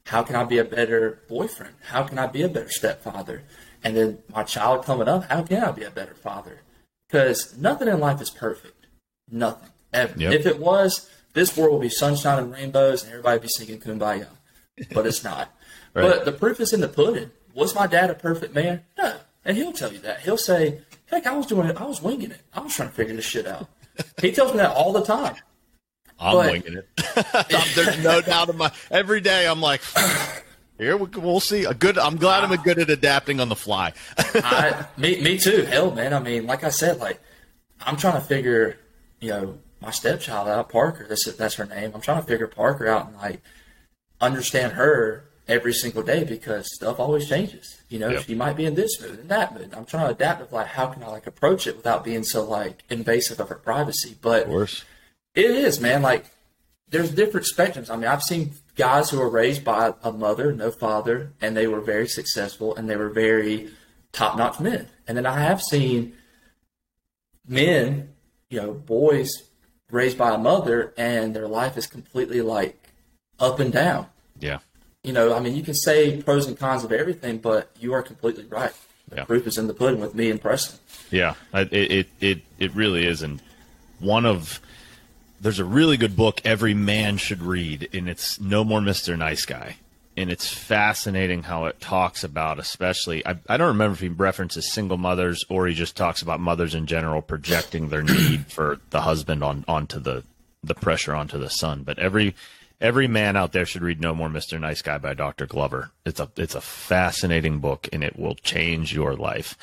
How can I be a better boyfriend? How can I be a better stepfather? And then my child coming up, how can I be a better father? Because nothing in life is perfect. Nothing. ever. Yep. If it was, this world would be sunshine and rainbows and everybody would be singing Kumbaya. But it's not. Right. But the proof is in the pudding. Was my dad a perfect man? No. And he'll tell you that. He'll say, heck, I was winging it. I was trying to figure this shit out. He tells me that all the time. I'm winging it. There's no doubt in my every day. I'm like, here we'll see. I'm glad I'm good at adapting on the fly. Me too. Hell, man. I mean, like I said, like I'm trying to figure, my stepchild out, Parker. That's her name. I'm trying to figure Parker out and like understand her every single day because stuff always changes. Yep. She might be in this mood and that mood. I'm trying to adapt with like how can I like approach it without being so like invasive of her privacy. But Of course. it is, man. Like, there's different spectrums. I mean, I've seen guys who were raised by a mother, no father, and they were very successful and they were very top-notch men. And then I have seen men, boys raised by a mother, and their life is completely like up and down. Yeah. I mean, you can say pros and cons of everything, but you are completely right. The proof is in the pudding with me and Preston. Yeah. It really is. And there's a really good book every man should read, and it's No More Mr. Nice Guy. And it's fascinating how it talks about, especially, I don't remember if he references single mothers or he just talks about mothers in general projecting their need for the husband onto the pressure onto the son. But every man out there should read No More Mr. Nice Guy by Dr. Glover. It's a fascinating book, and it will change your life.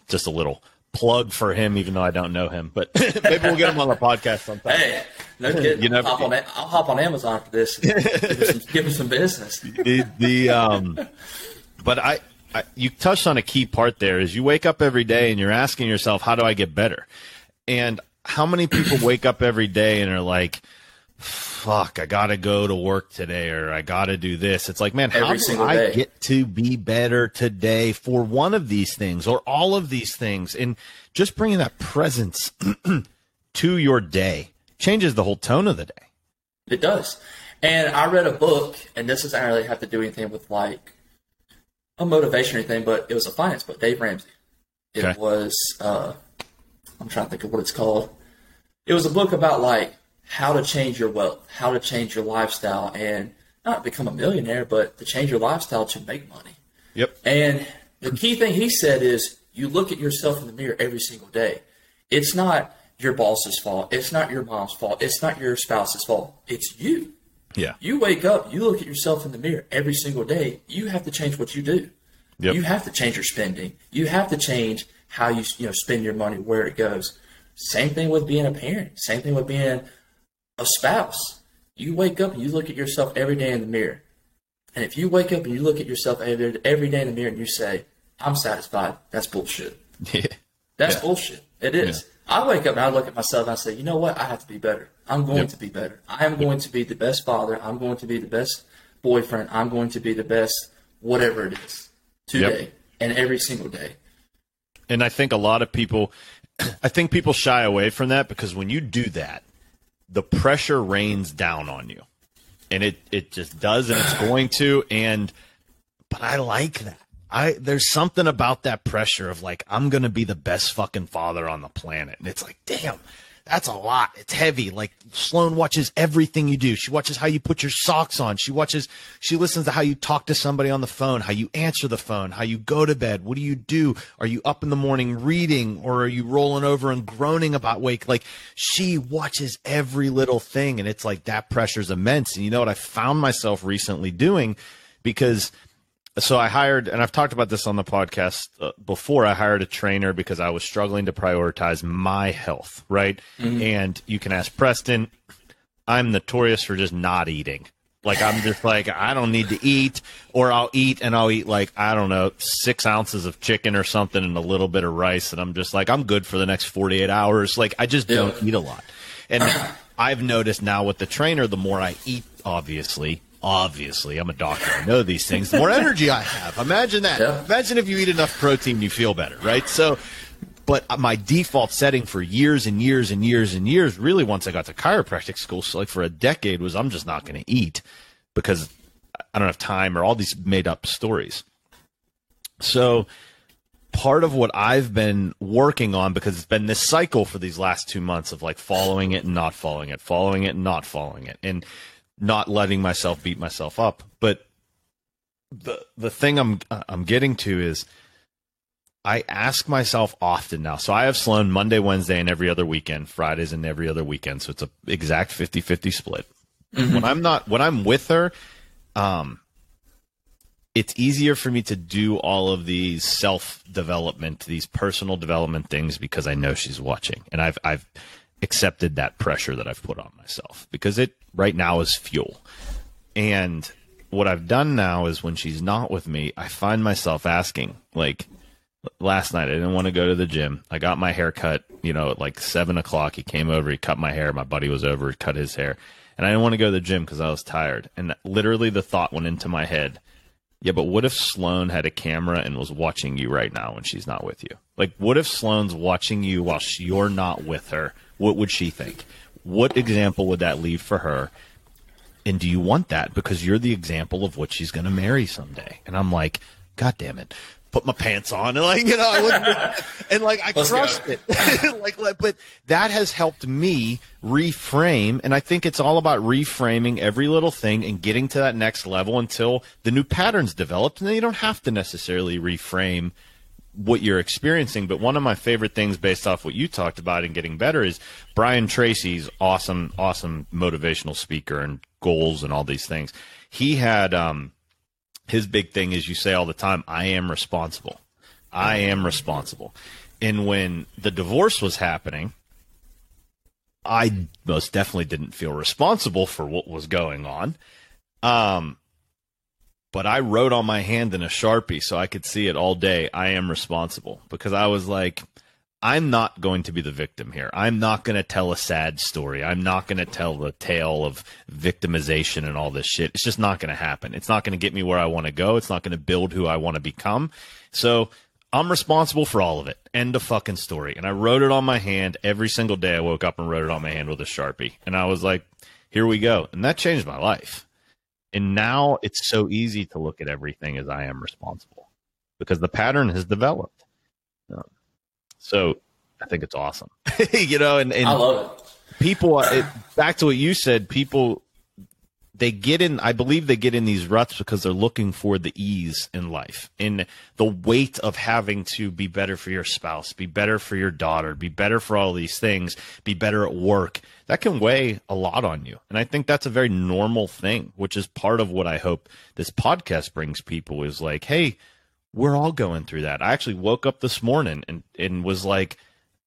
Just a little plug for him, even though I don't know him, but maybe we'll get him on the podcast sometime. Hey, no kidding. I'll hop on Amazon for this and give him some business. But you touched on a key part there is you wake up every day and you're asking yourself, how do I get better? And how many people wake up every day and are like, fuck, I got to go to work today, or I got to do this. It's like, man, how do I get to be better today for one of these things or all of these things? And just bringing that presence to your day changes the whole tone of the day. It does. And I read a book, and this doesn't really have to do anything with like a motivation or anything, but it was a finance book, Dave Ramsey. It was, I'm trying to think of what it's called. It was a book about like how to change your wealth, how to change your lifestyle, and not become a millionaire, but to change your lifestyle to make money. Yep. And the key thing he said is you look at yourself in the mirror every single day. It's not your boss's fault. It's not your mom's fault. It's not your spouse's fault. It's you. Yeah. You wake up, you look at yourself in the mirror every single day. You have to change what you do. Yep. You have to change your spending. You have to change how you spend your money, where it goes. Same thing with being a parent. Same thing with being a spouse. You wake up and you look at yourself every day in the mirror. And if you wake up and you look at yourself every day in the mirror and you say, I'm satisfied, that's bullshit. Yeah. That's bullshit. It is. Yeah. I wake up and I look at myself and I say, you know what? I have to be better. I'm going to be better. I am going to be the best father. I'm going to be the best boyfriend. I'm going to be the best whatever it is today and every single day. And I think people shy away from that because when you do that, the pressure rains down on you, and it just does, and it's going to. But I like that. There's something about that pressure of like, I'm going to be the best fucking father on the planet. And it's like, damn, that's a lot. It's heavy. Like Sloan watches everything you do. She watches how you put your socks on. She listens to how you talk to somebody on the phone, how you answer the phone, how you go to bed. What do you do? Are you up in the morning reading, or are you rolling over and groaning about wake? Like she watches every little thing, and it's like that pressure's immense. And you know what I found myself recently doing, because so I hired, and I've talked about this on the podcast before, I hired a trainer because I was struggling to prioritize my health, right? Mm-hmm. And you can ask Preston, I'm notorious for just not eating. Like, I'm just like, I don't need to eat, or I'll eat like, I don't know, 6 ounces of chicken or something and a little bit of rice. And I'm just like, I'm good for the next 48 hours. Like, I just don't eat a lot. And I've noticed now with the trainer, the more I eat, obviously, I'm a doctor. I know these things. The more energy I have. Imagine that. Yeah. Imagine if you eat enough protein, you feel better, right? So, but my default setting for years and years and years and years, really once I got to chiropractic school, so like for a decade, was I'm just not going to eat because I don't have time, or all these made up stories. So part of what I've been working on, because it's been this cycle for these last 2 months of like following it and not following it, following it and not following it, and not letting myself beat myself up. But the thing I'm getting to is I ask myself often now. So I have Sloan Monday, Wednesday, and every other weekend, Fridays and every other weekend. So it's a exact 50-50 split. Mm-hmm. When I'm with her, it's easier for me to do all of these self-development, these personal development things, because I know she's watching, and I've accepted that pressure that I've put on myself, because it right now is fuel. And what I've done now is when she's not with me, I find myself asking, like last night, I didn't want to go to the gym. I got my hair cut, at like 7 o'clock. He came over, he cut my hair. My buddy was over, he cut his hair. And I didn't want to go to the gym because I was tired. And literally the thought went into my head, yeah, but what if Sloan had a camera and was watching you right now when she's not with you? Like, what if Sloan's watching you while you're not with her? What would she think? What example would that leave for her? And do you want that? Because you're the example of what she's going to marry someday. And I'm like, God damn it. Put my pants on, and I wouldn't, and I crushed it. But that has helped me reframe, and I think it's all about reframing every little thing and getting to that next level until the new patterns developed, and then you don't have to necessarily reframe what you're experiencing. But one of my favorite things based off what you talked about and getting better is Brian Tracy's awesome motivational speaker and goals and all these things. He had his big thing is, you say all the time, I am responsible. I am responsible. And when the divorce was happening, I most definitely didn't feel responsible for what was going on. But I wrote on my hand in a Sharpie so I could see it all day, I am responsible. Because I was like, I'm not going to be the victim here. I'm not going to tell a sad story. I'm not going to tell the tale of victimization and all this shit. It's just not going to happen. It's not going to get me where I want to go. It's not going to build who I want to become. So I'm responsible for all of it. End of fucking story. And I wrote it on my hand every single day. I woke up and wrote it on my hand with a Sharpie. And I was like, here we go. And that changed my life. And now it's so easy to look at everything as I am responsible because the pattern has developed. So I think it's awesome, and I love it. People, back to what you said, people, I believe they get in these ruts because they're looking for the ease in life, in the weight of having to be better for your spouse, be better for your daughter, be better for all these things, be better at work. That can weigh a lot on you. And I think that's a very normal thing, which is part of what I hope this podcast brings people is like, hey, we're all going through that. I actually woke up this morning and was like,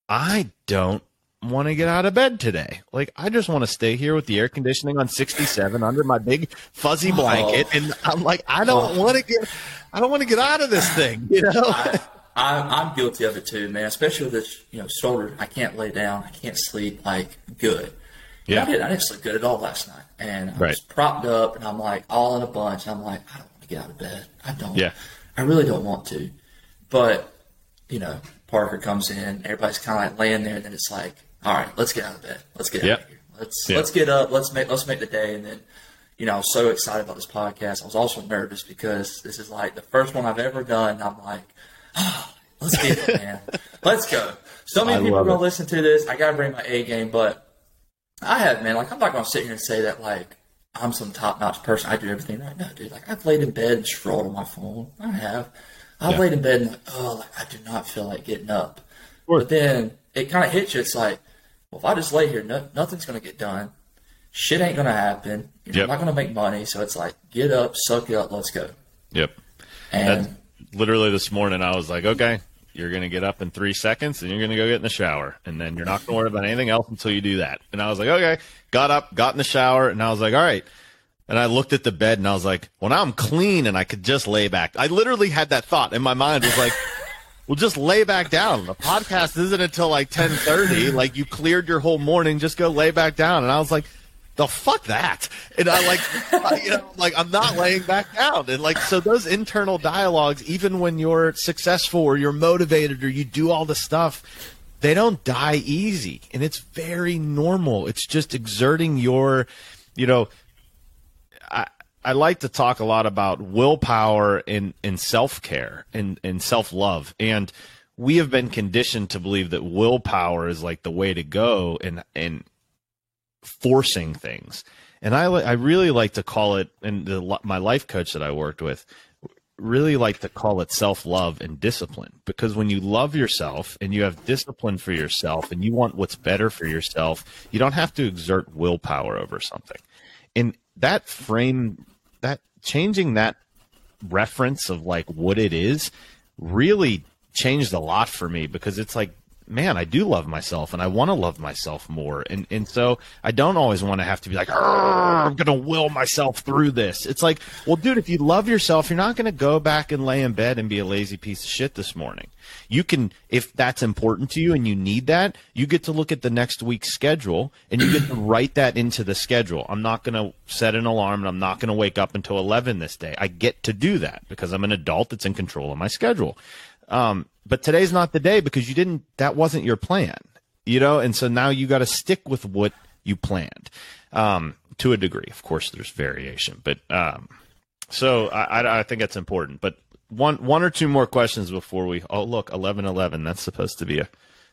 I don't want to get out of bed today. Like, I just want to stay here with the air conditioning on 67 under my big fuzzy blanket. And I'm like, I don't want to get out of this thing, I'm guilty of it too, man, especially with this, shoulder. I can't lay down. I can't sleep good. Yeah. I didn't sleep good at all last night. And I was propped up and I'm like all in a bunch. I'm like, I don't want to get out of bed. I don't. Yeah. I really don't want to, but Parker comes in, everybody's kind of laying there, and then it's like, all right, let's get out of bed, let's get out of here, let's get up, let's make the day. And then, I was so excited about this podcast. I was also nervous because this is like the first one I've ever done. And I'm like, let's get it, man, let's go. So many people are gonna listen to this. I gotta bring my A game, but I have, man. I'm not gonna sit here and say that I'm some top-notch person. I do everything right now, dude. I've laid in bed and scrolled on my phone. I have. I've laid in bed and I do not feel like getting up. Sure. But then it kind of hits you. It's like, well, if I just lay here, nothing's going to get done. Shit ain't going to happen. I'm not going to make money. So it's like, get up, suck it up, let's go. Yep. And that's literally this morning, I was like, okay, you're going to get up in 3 seconds and you're going to go get in the shower. And then you're not going to worry about anything else until you do that. And I was like, okay, got up, got in the shower, and I was like, all right. And I looked at the bed and I was like, well, now I'm clean and I could just lay back. I literally had that thought in my mind. It was like, well, just lay back down. The podcast isn't until 10:30. Like, you cleared your whole morning, just go lay back down. And I was like, the fuck that. And I I'm not laying back down. And so those internal dialogues, even when you're successful or you're motivated or you do all the stuff, they don't die easy. And it's very normal. It's just exerting your, I like to talk a lot about willpower and self-care and self-love. And we have been conditioned to believe that willpower is like the way to go and forcing things. And I really like to call it, and my life coach that I worked with really like to call it self-love and discipline. Because when you love yourself and you have discipline for yourself and you want what's better for yourself, you don't have to exert willpower over something. And that changing that reference of like what it is really changed a lot for me, because it's like, man, I do love myself and I want to love myself more. And so I don't always want to have to be like, I'm going to will myself through this. It's like, well, dude, if you love yourself, you're not going to go back and lay in bed and be a lazy piece of shit this morning. You can, if that's important to you and you need that, you get to look at the next week's schedule and you get to write that into the schedule. I'm not going to set an alarm and I'm not going to wake up until 11 this day. I get to do that because I'm an adult that's in control of my schedule. But today's not the day because that wasn't your plan, and so now you got to stick with what you planned, to a degree. Of course, there's variation, but, so I think that's important, but one or two more questions before look, 11:11, that's supposed to be a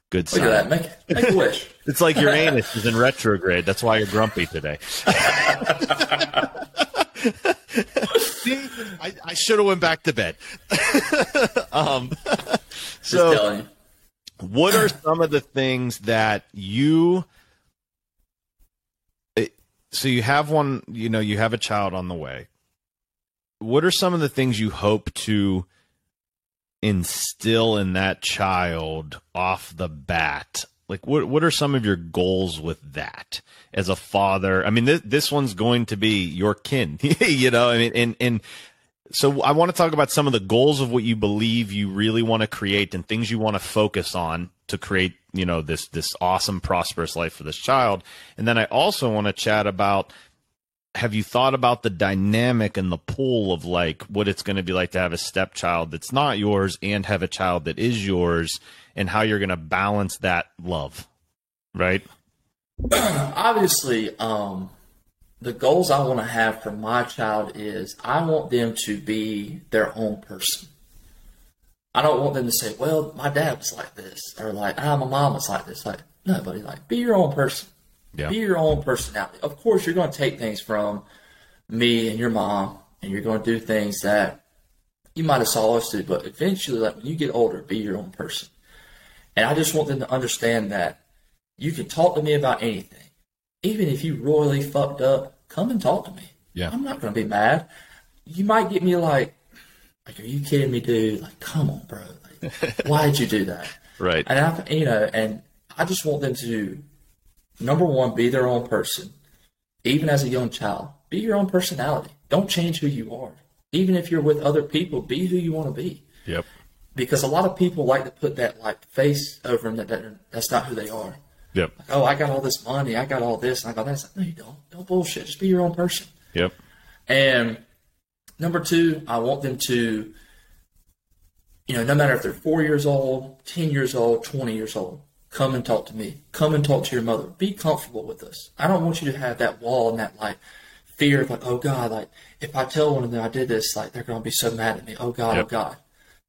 good sign. Look at that. Make a wish. It's like Uranus is in retrograde. That's why you're grumpy today. See, I should have went back to bed. So what are some of the things that so you have one, you have a child on the way. What are some of the things you hope to instill in that child off the bat? Like, what are some of your goals with that as a father? I mean, this one's going to be your kin, and so I want to talk about some of the goals of what you believe you really want to create and things you want to focus on to create, this awesome, prosperous life for this child. And then I also want to chat about, have you thought about the dynamic and the pull of like what it's going to be like to have a stepchild that's not yours and have a child that is yours, and how you're going to balance that love, right? Obviously, the goals I want to have for my child is I want them to be their own person. I don't want them to say, well, my dad was like this, or like, my mom was like this. Like, no, buddy, like, be your own person. Yeah. Be your own personality. Of course, you're going to take things from me and your mom, and you're going to do things that you might have saw us do, but eventually, like, when you get older, be your own person. And I just want them to understand that you can talk to me about anything. Even if you royally fucked up, come and talk to me. Yeah. I'm not going to be mad. You might get me like, are you kidding me, dude? Like, come on, bro. Like, why did you do that? Right. And and I just want them to, number one, be their own person. Even as a young child, be your own personality. Don't change who you are. Even if you're with other people, be who you want to be. Yep. Because a lot of people like to put that like face over them that's not who they are. Yep. Like, oh, I got all this money, I got all this, and I got that. It's like, no, you don't. Don't bullshit. Just be your own person. Yep. And number two, I want them to, no matter if they're 4 years old, 10 years old, 20 years old, come and talk to me. Come and talk to your mother. Be comfortable with us. I don't want you to have that wall and that like fear of like, oh God, like if I tell one of them I did this, like they're going to be so mad at me. Oh God, oh God.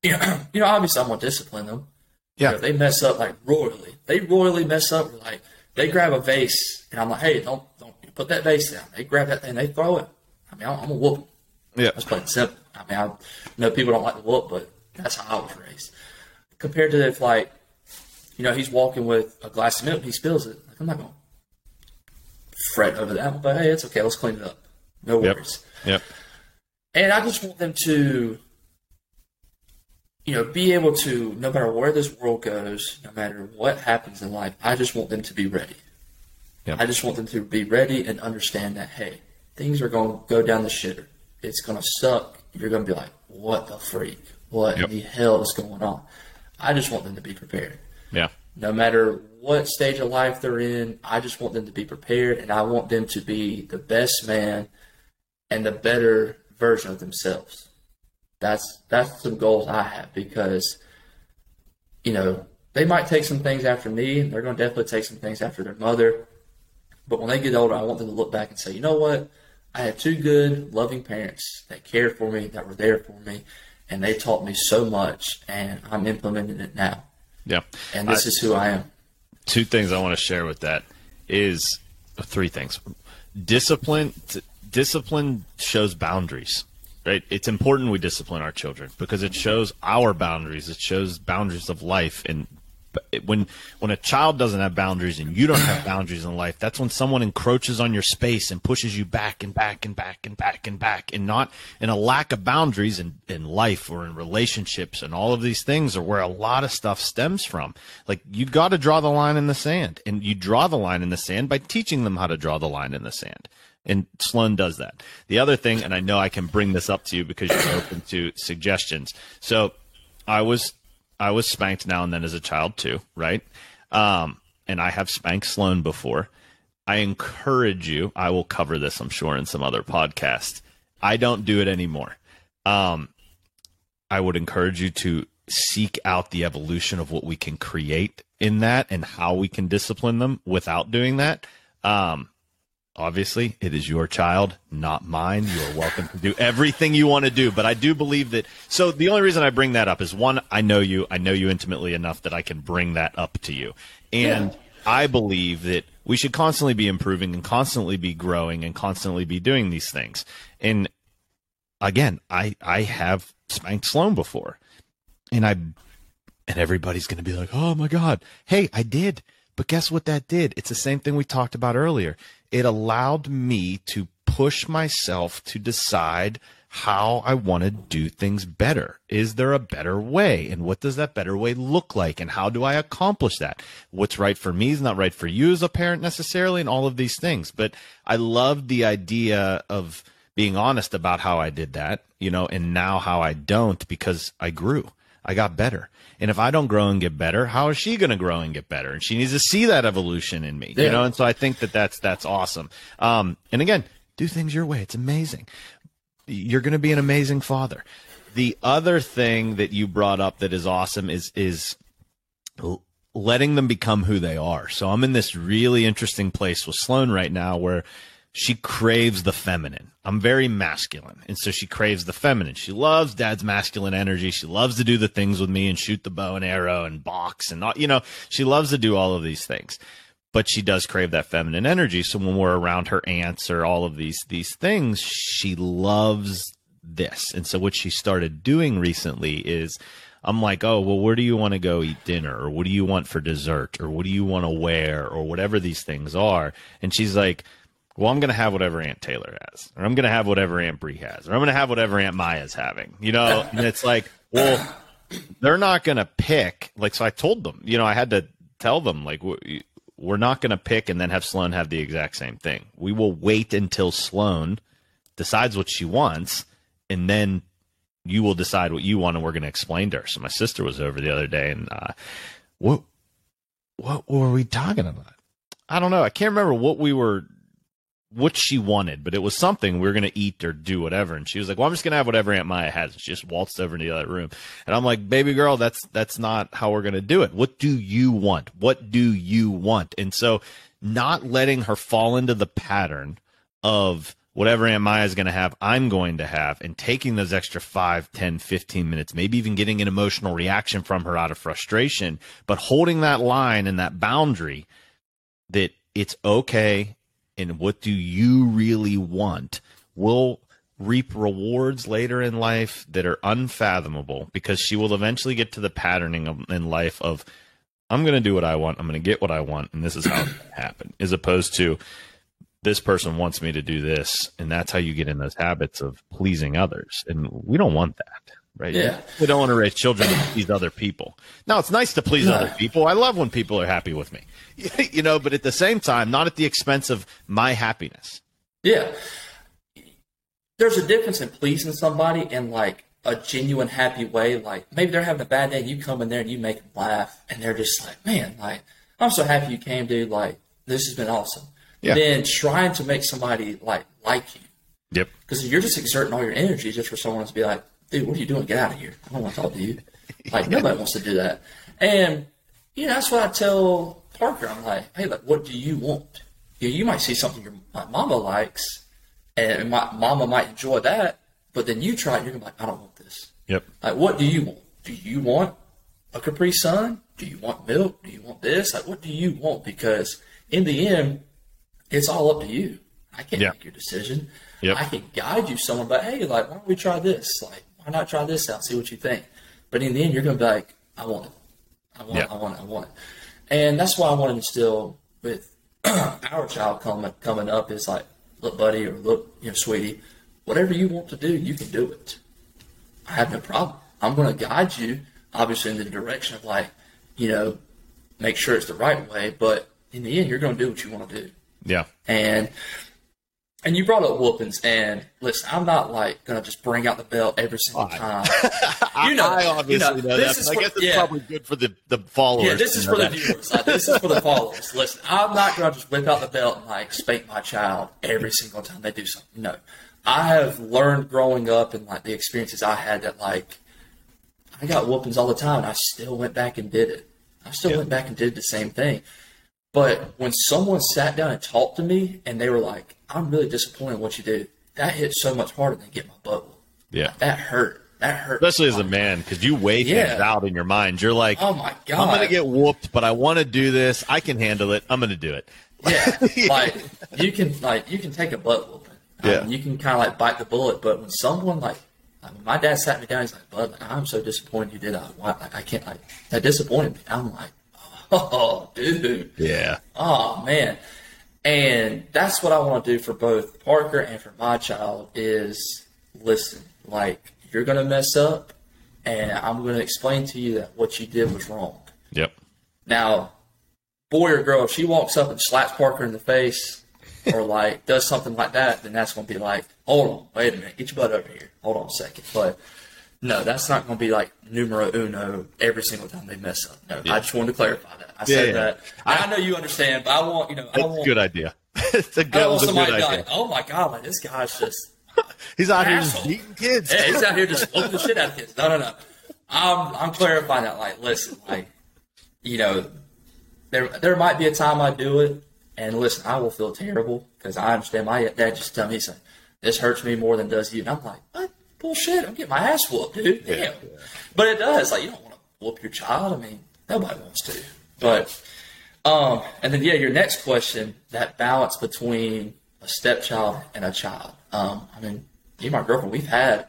Obviously I'm going to discipline them. Yeah. If they mess up like royally, they royally mess up. Like they grab a vase and I'm like, hey, don't put that vase down. They grab that thing, they throw it. I mean, I'm going to whoop them. Yeah. That's plain simple. I mean, I know people don't like to whoop, but that's how I was raised. Compared to if like, he's walking with a glass of milk and he spills it. Like, I'm not going to fret over that. But hey, it's okay. Let's clean it up. No worries. Yep. And I just want them to, be able to, no matter where this world goes, no matter what happens in life, I just want them to be ready. Yep. I just want them to be ready and understand that, hey, things are going to go down the shitter. It's going to suck. You're going to be like, what the freak? What in the hell is going on? I just want them to be prepared. Yeah. No matter what stage of life they're in, I just want them to be prepared, and I want them to be the best man and the better version of themselves. That's some goals I have because, they might take some things after me, and they're going to definitely take some things after their mother. But when they get older, I want them to look back and say, you know what? I had two good, loving parents that cared for me, that were there for me, and they taught me so much, and I'm implementing it now. Yeah. And this is who I am. Two things I want to share with that is three things. Discipline shows boundaries, right? It's important we discipline our children because it shows our boundaries. It shows boundaries of life. And when a child doesn't have boundaries and you don't have boundaries in life, that's when someone encroaches on your space and pushes you back and back and back and back and back, and not in a lack of boundaries in life or in relationships, and all of these things are where a lot of stuff stems from. Like, you got to draw the line in the sand, and you draw the line in the sand by teaching them how to draw the line in the sand. And Sloan does that. The other thing, and I know I can bring this up to you because you're open to suggestions. So I was spanked now and then as a child too, right? And I have spanked Sloan before. I encourage you, I will cover this, I'm sure, in some other podcast. I don't do it anymore. I would encourage you to seek out the evolution of what we can create in that and how we can discipline them without doing that. Obviously, it is your child, not mine. You are welcome to do everything you want to do. But I do believe that. So the only reason I bring that up is, one, I know you intimately enough that I can bring that up to you. And I believe that we should constantly be improving and constantly be growing and constantly be doing these things. And again, I have spanked Sloan before. And everybody's going to be like, oh my God, hey, I did. But guess what that did? It's the same thing we talked about earlier. It allowed me to push myself to decide how I want to do things better. Is there a better way? And what does that better way look like? And how do I accomplish that? What's right for me is not right for you as a parent necessarily, and all of these things. But I love the idea of being honest about how I did that, and now how I don't, because I grew. I got better. And if I don't grow and get better, how is she going to grow and get better? And she needs to see that evolution in me, And so I think that's awesome. And again, do things your way. It's amazing. You're going to be an amazing father. The other thing that you brought up that is awesome is letting them become who they are. So I'm in this really interesting place with Sloan right now where she craves the feminine. I'm very masculine, and so she craves the feminine. She loves Dad's masculine energy. She loves to do the things with me and shoot the bow and arrow and box and she loves to do all of these things. But she does crave that feminine energy. So when we're around her aunts or all of these things, she loves this. And so what she started doing recently is, I'm like, oh, well, where do you want to go eat dinner? Or what do you want for dessert? Or what do you want to wear? Or whatever these things are. And she's like, well, I'm going to have whatever Aunt Taylor has, or I'm going to have whatever Aunt Bree has, or I'm going to have whatever Aunt Maya's having, and it's like, well, they're not going to pick. Like, so I told them, I had to tell them, like, we're not going to pick and then have Sloan have the exact same thing. We will wait until Sloan decides what she wants, and then you will decide what you want, and we're going to explain to her. So my sister was over the other day, and what were we talking about? I don't know. I can't remember what she wanted, but it was something we were going to eat or do whatever. And she was like, well, I'm just going to have whatever Aunt Maya has. And she just waltzed over into the other room. And I'm like, baby girl, that's not how we're going to do it. What do you want? What do you want? And so not letting her fall into the pattern of whatever Aunt Maya is going to have, I'm going to have, and taking those extra 5, 10, 15 minutes, maybe even getting an emotional reaction from her out of frustration, but holding that line and that boundary that it's okay. And what do you really want will reap rewards later in life that are unfathomable, because she will eventually get to the patterning in life of, I'm going to do what I want, I'm going to get what I want, and this is how it's going to happen, as opposed to, this person wants me to do this, and that's how you get in those habits of pleasing others. And we don't want that, right? Yeah. We don't want to raise children to please other people. Now, it's nice to please other people. I love when people are happy with me. But at the same time, not at the expense of my happiness. Yeah. There's a difference in pleasing somebody in like a genuine happy way. Like maybe they're having a bad day and you come in there and you make them laugh and they're just like, man, like, I'm so happy you came, dude. Like, this has been awesome. Yeah. Then trying to make somebody like you. Yep. Because you're just exerting all your energy just for someone to be like, dude, what are you doing? Get out of here. I don't want to talk to you. Like, nobody wants to do that. And, that's what I tell Parker. I'm like, hey, like, what do you want? You might see something my mama likes, And my mama might enjoy that, but then you try it, you're going to be like, I don't want this. Yep. Like, what do you want? Do you want a Capri Sun? Do you want milk? Do you want this? Like, what do you want? Because in the end, it's all up to you. I can't make your decision. Yep. I can guide you somewhere, but hey, like, why don't we try this? Like, why not try this out, see what you think? But in the end, you're going to be like, I want it. I want it. I want it. I want it. And that's why I want to instill with our child coming up is like, look, buddy, or look, sweetie, whatever you want to do, you can do it. I have no problem. I'm going to guide you, obviously, in the direction of like, make sure it's the right way. But in the end, you're going to do what you want to do. Yeah. And you brought up whoopings, and listen, I'm not like going to just bring out the belt every single time. I obviously know that, but I guess it's probably good for the followers. Yeah, this is for the viewers. This is for the followers. Listen, I'm not going to just whip out the belt and like spank my child every single time they do something. No. I have learned growing up and like the experiences I had that like I got whoopings all the time, and I still went back and did it. I still went back and did the same thing. But when someone sat down and talked to me and they were like, I'm really disappointed in what you did, that hit so much harder than getting my butt whooped. Yeah. That hurt. That hurt. Especially as a man, because you weigh things out in your mind. You're like, oh my God, I'm going to get whooped, but I want to do this. I can handle it. I'm going to do it. Yeah. you can take a butt whooping. You can kind of like bite the bullet. But when someone like my dad sat me down, he's like, Bud, I'm so disappointed you did that. I can't, that disappointed me. I'm like, oh, dude. Yeah. Oh, man. And that's what I want to do for both Parker and for my child is listen, like, you're going to mess up, and I'm going to explain to you that what you did was wrong. Yep. Now, boy or girl, if she walks up and slaps Parker in the face or, like, does something like that, then that's going to be like, hold on, wait a minute, get your butt over here. Hold on a second. But, no, that's not going to be like numero uno every single time they mess up. No, I just wanted to clarify that. I said that. I know you understand, but I want, It's a good idea. It's a good idea. Like, oh, my God, like, this guy's just he's out here just beating kids. Yeah, he's out here just whooping the shit out of kids. No. I'm clarifying that. Like, listen, like, there might be a time I do it, and listen, I will feel terrible because I understand my dad just tell me, he's like, this hurts me more than it does you. And I'm like, what? Bullshit. I'm getting my ass whooped, dude. Damn. Yeah. But it does. Like, you don't want to whoop your child. I mean, nobody wants to. But, and then, your next question, that balance between a stepchild and a child. I mean, me and my girlfriend, we've had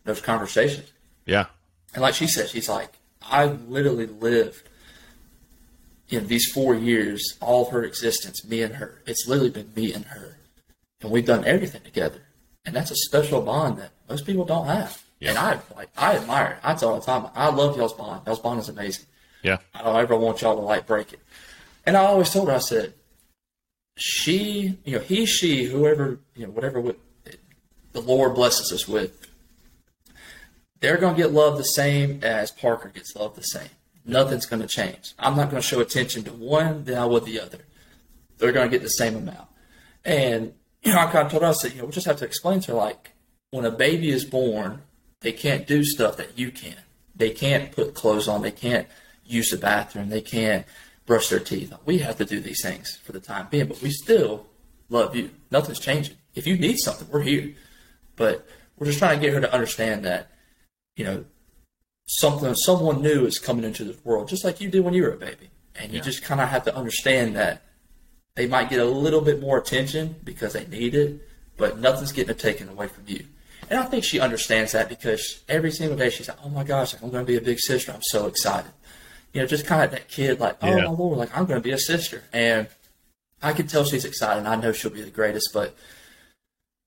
those conversations. Yeah. And like she said, she's like, I literally lived in these 4 years, all of her existence, me and her. It's literally been me and her. And we've done everything together. And that's a special bond that most people don't have. Yeah. And I admire it. I tell all the time, I love y'all's bond. Y'all's bond is amazing. Yeah. I don't ever want y'all to break it. And I always told her, I said, she, he, she, whoever, whatever the Lord blesses us with, they're going to get love the same as Parker gets love the same. Nothing's going to change. I'm not going to show attention to one than I would the other. They're going to get the same amount. And, I kind of told her, I said, we just have to explain to her, like, when a baby is born, they can't do stuff that you can. They can't put clothes on. They can't use the bathroom. They can't brush their teeth. We have to do these things for the time being, but we still love you. Nothing's changing. If you need something, we're here. But we're just trying to get her to understand that, someone new is coming into this world, just like you did when you were a baby. And you just kind of have to understand that they might get a little bit more attention because they need it, but nothing's getting it taken away from you. And I think she understands that because every single day she's like, oh my gosh, I'm going to be a big sister. I'm so excited. Just kind of that kid like, oh my Lord, like I'm going to be a sister. And I can tell she's excited and I know she'll be the greatest, but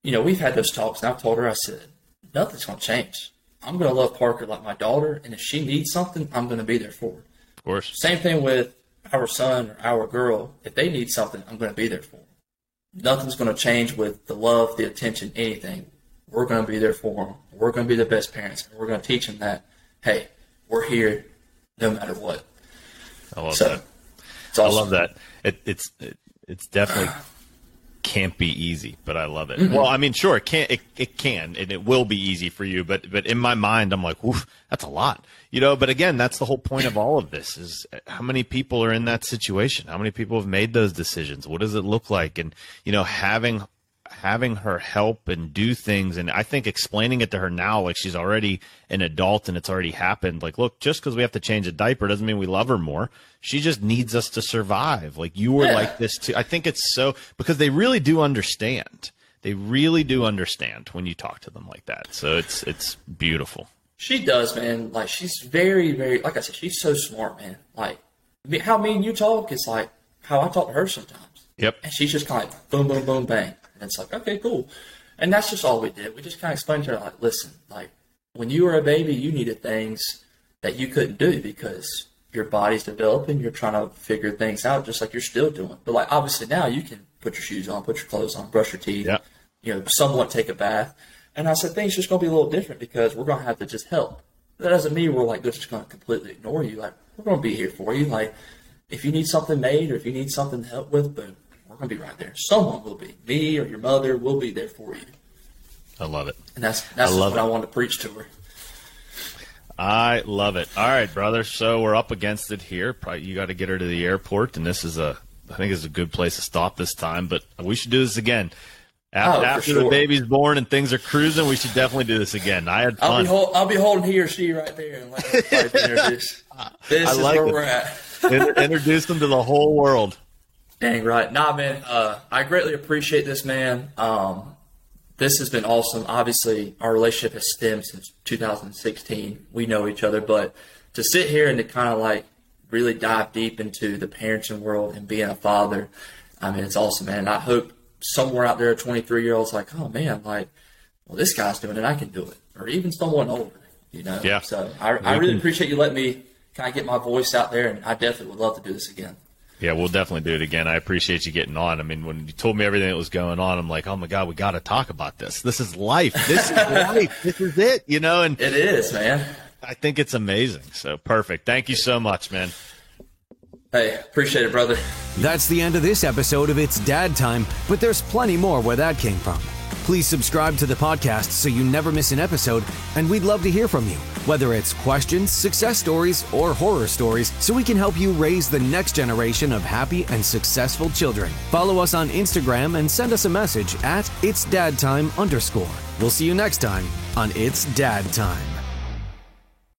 we've had those talks and I've told her, I said, nothing's going to change. I'm going to love Parker like my daughter. And if she needs something, I'm going to be there for her. Of course. Same thing with our son or our girl. If they need something, I'm going to be there for them. Nothing's going to change with the love, the attention, anything. We're going to be there for them. We're going to be the best parents. And we're going to teach them that, hey, we're here no matter what. I love that. Awesome. I love that. It's definitely can't be easy, but I love it. Mm-hmm. Well, I mean, sure, it can, and it will be easy for you, but in my mind, I'm like, oof, that's a lot, but again, that's the whole point of all of this is how many people are in that situation? How many people have made those decisions? What does it look like? And, having having her help and do things, and I think explaining it to her now, like she's already an adult and it's already happened. Like, look, just because we have to change a diaper doesn't mean we love her more. She just needs us to survive. Like, you were like this too. I think it's so, because they really do understand. They really do understand when you talk to them like that. So it's beautiful. She does, man. Like, she's very, very, like I said, she's so smart, man. Like, how me and you talk is like how I talk to her sometimes. Yep. And she's just kind of like, boom, boom, boom, bang. And it's like, okay, cool. And that's just all we did. We just kind of explained to her, like, listen, like, when you were a baby, you needed things that you couldn't do because your body's developing. You're trying to figure things out just like you're still doing. But, like, obviously now you can put your shoes on, put your clothes on, brush your teeth, somewhat take a bath. And I said, things just going to be a little different because we're going to have to just help. That doesn't mean we're, like, just going to completely ignore you. Like, we're going to be here for you. Like, if you need something made or if you need something to help with, boom. We're going to be right there. Someone will be. Me or your mother will be there for you. I love it. And that's what I want to preach to her. I love it. All right, brother. So we're up against it here. Probably you got to get her to the airport, and I think it's a good place to stop this time. But we should do this again. After the baby's born and things are cruising, we should definitely do this again. I had fun. I'll be holding he or she right there and let everybody introduce. This is where we're at. Introduce them to the whole world. Dang right. Nah, man, I greatly appreciate this, man. This has been awesome. Obviously, our relationship has stemmed since 2016. We know each other, but to sit here and to kind of like really dive deep into the parenting world and being a father, I mean, it's awesome, man. And I hope somewhere out there, a 23-year-old's like, oh, man, like, well, this guy's doing it, I can do it. Or even someone older, you know? Yeah. So I really appreciate you letting me kind of get my voice out there, and I definitely would love to do this again. Yeah, we'll definitely do it again. I appreciate you getting on. I mean, when you told me everything that was going on, I'm like, oh, my God, we got to talk about this. This is life. This is life. This is it, you know? And it is, man. I think it's amazing. So perfect. Thank you so much, man. Hey, appreciate it, brother. That's the end of this episode of It's Dad Time, but there's plenty more where that came from. Please subscribe to the podcast so you never miss an episode, and we'd love to hear from you, whether it's questions, success stories, or horror stories, so we can help you raise the next generation of happy and successful children. Follow us on Instagram and send us a message at itsdadtime_. We'll see you next time on It's Dad Time.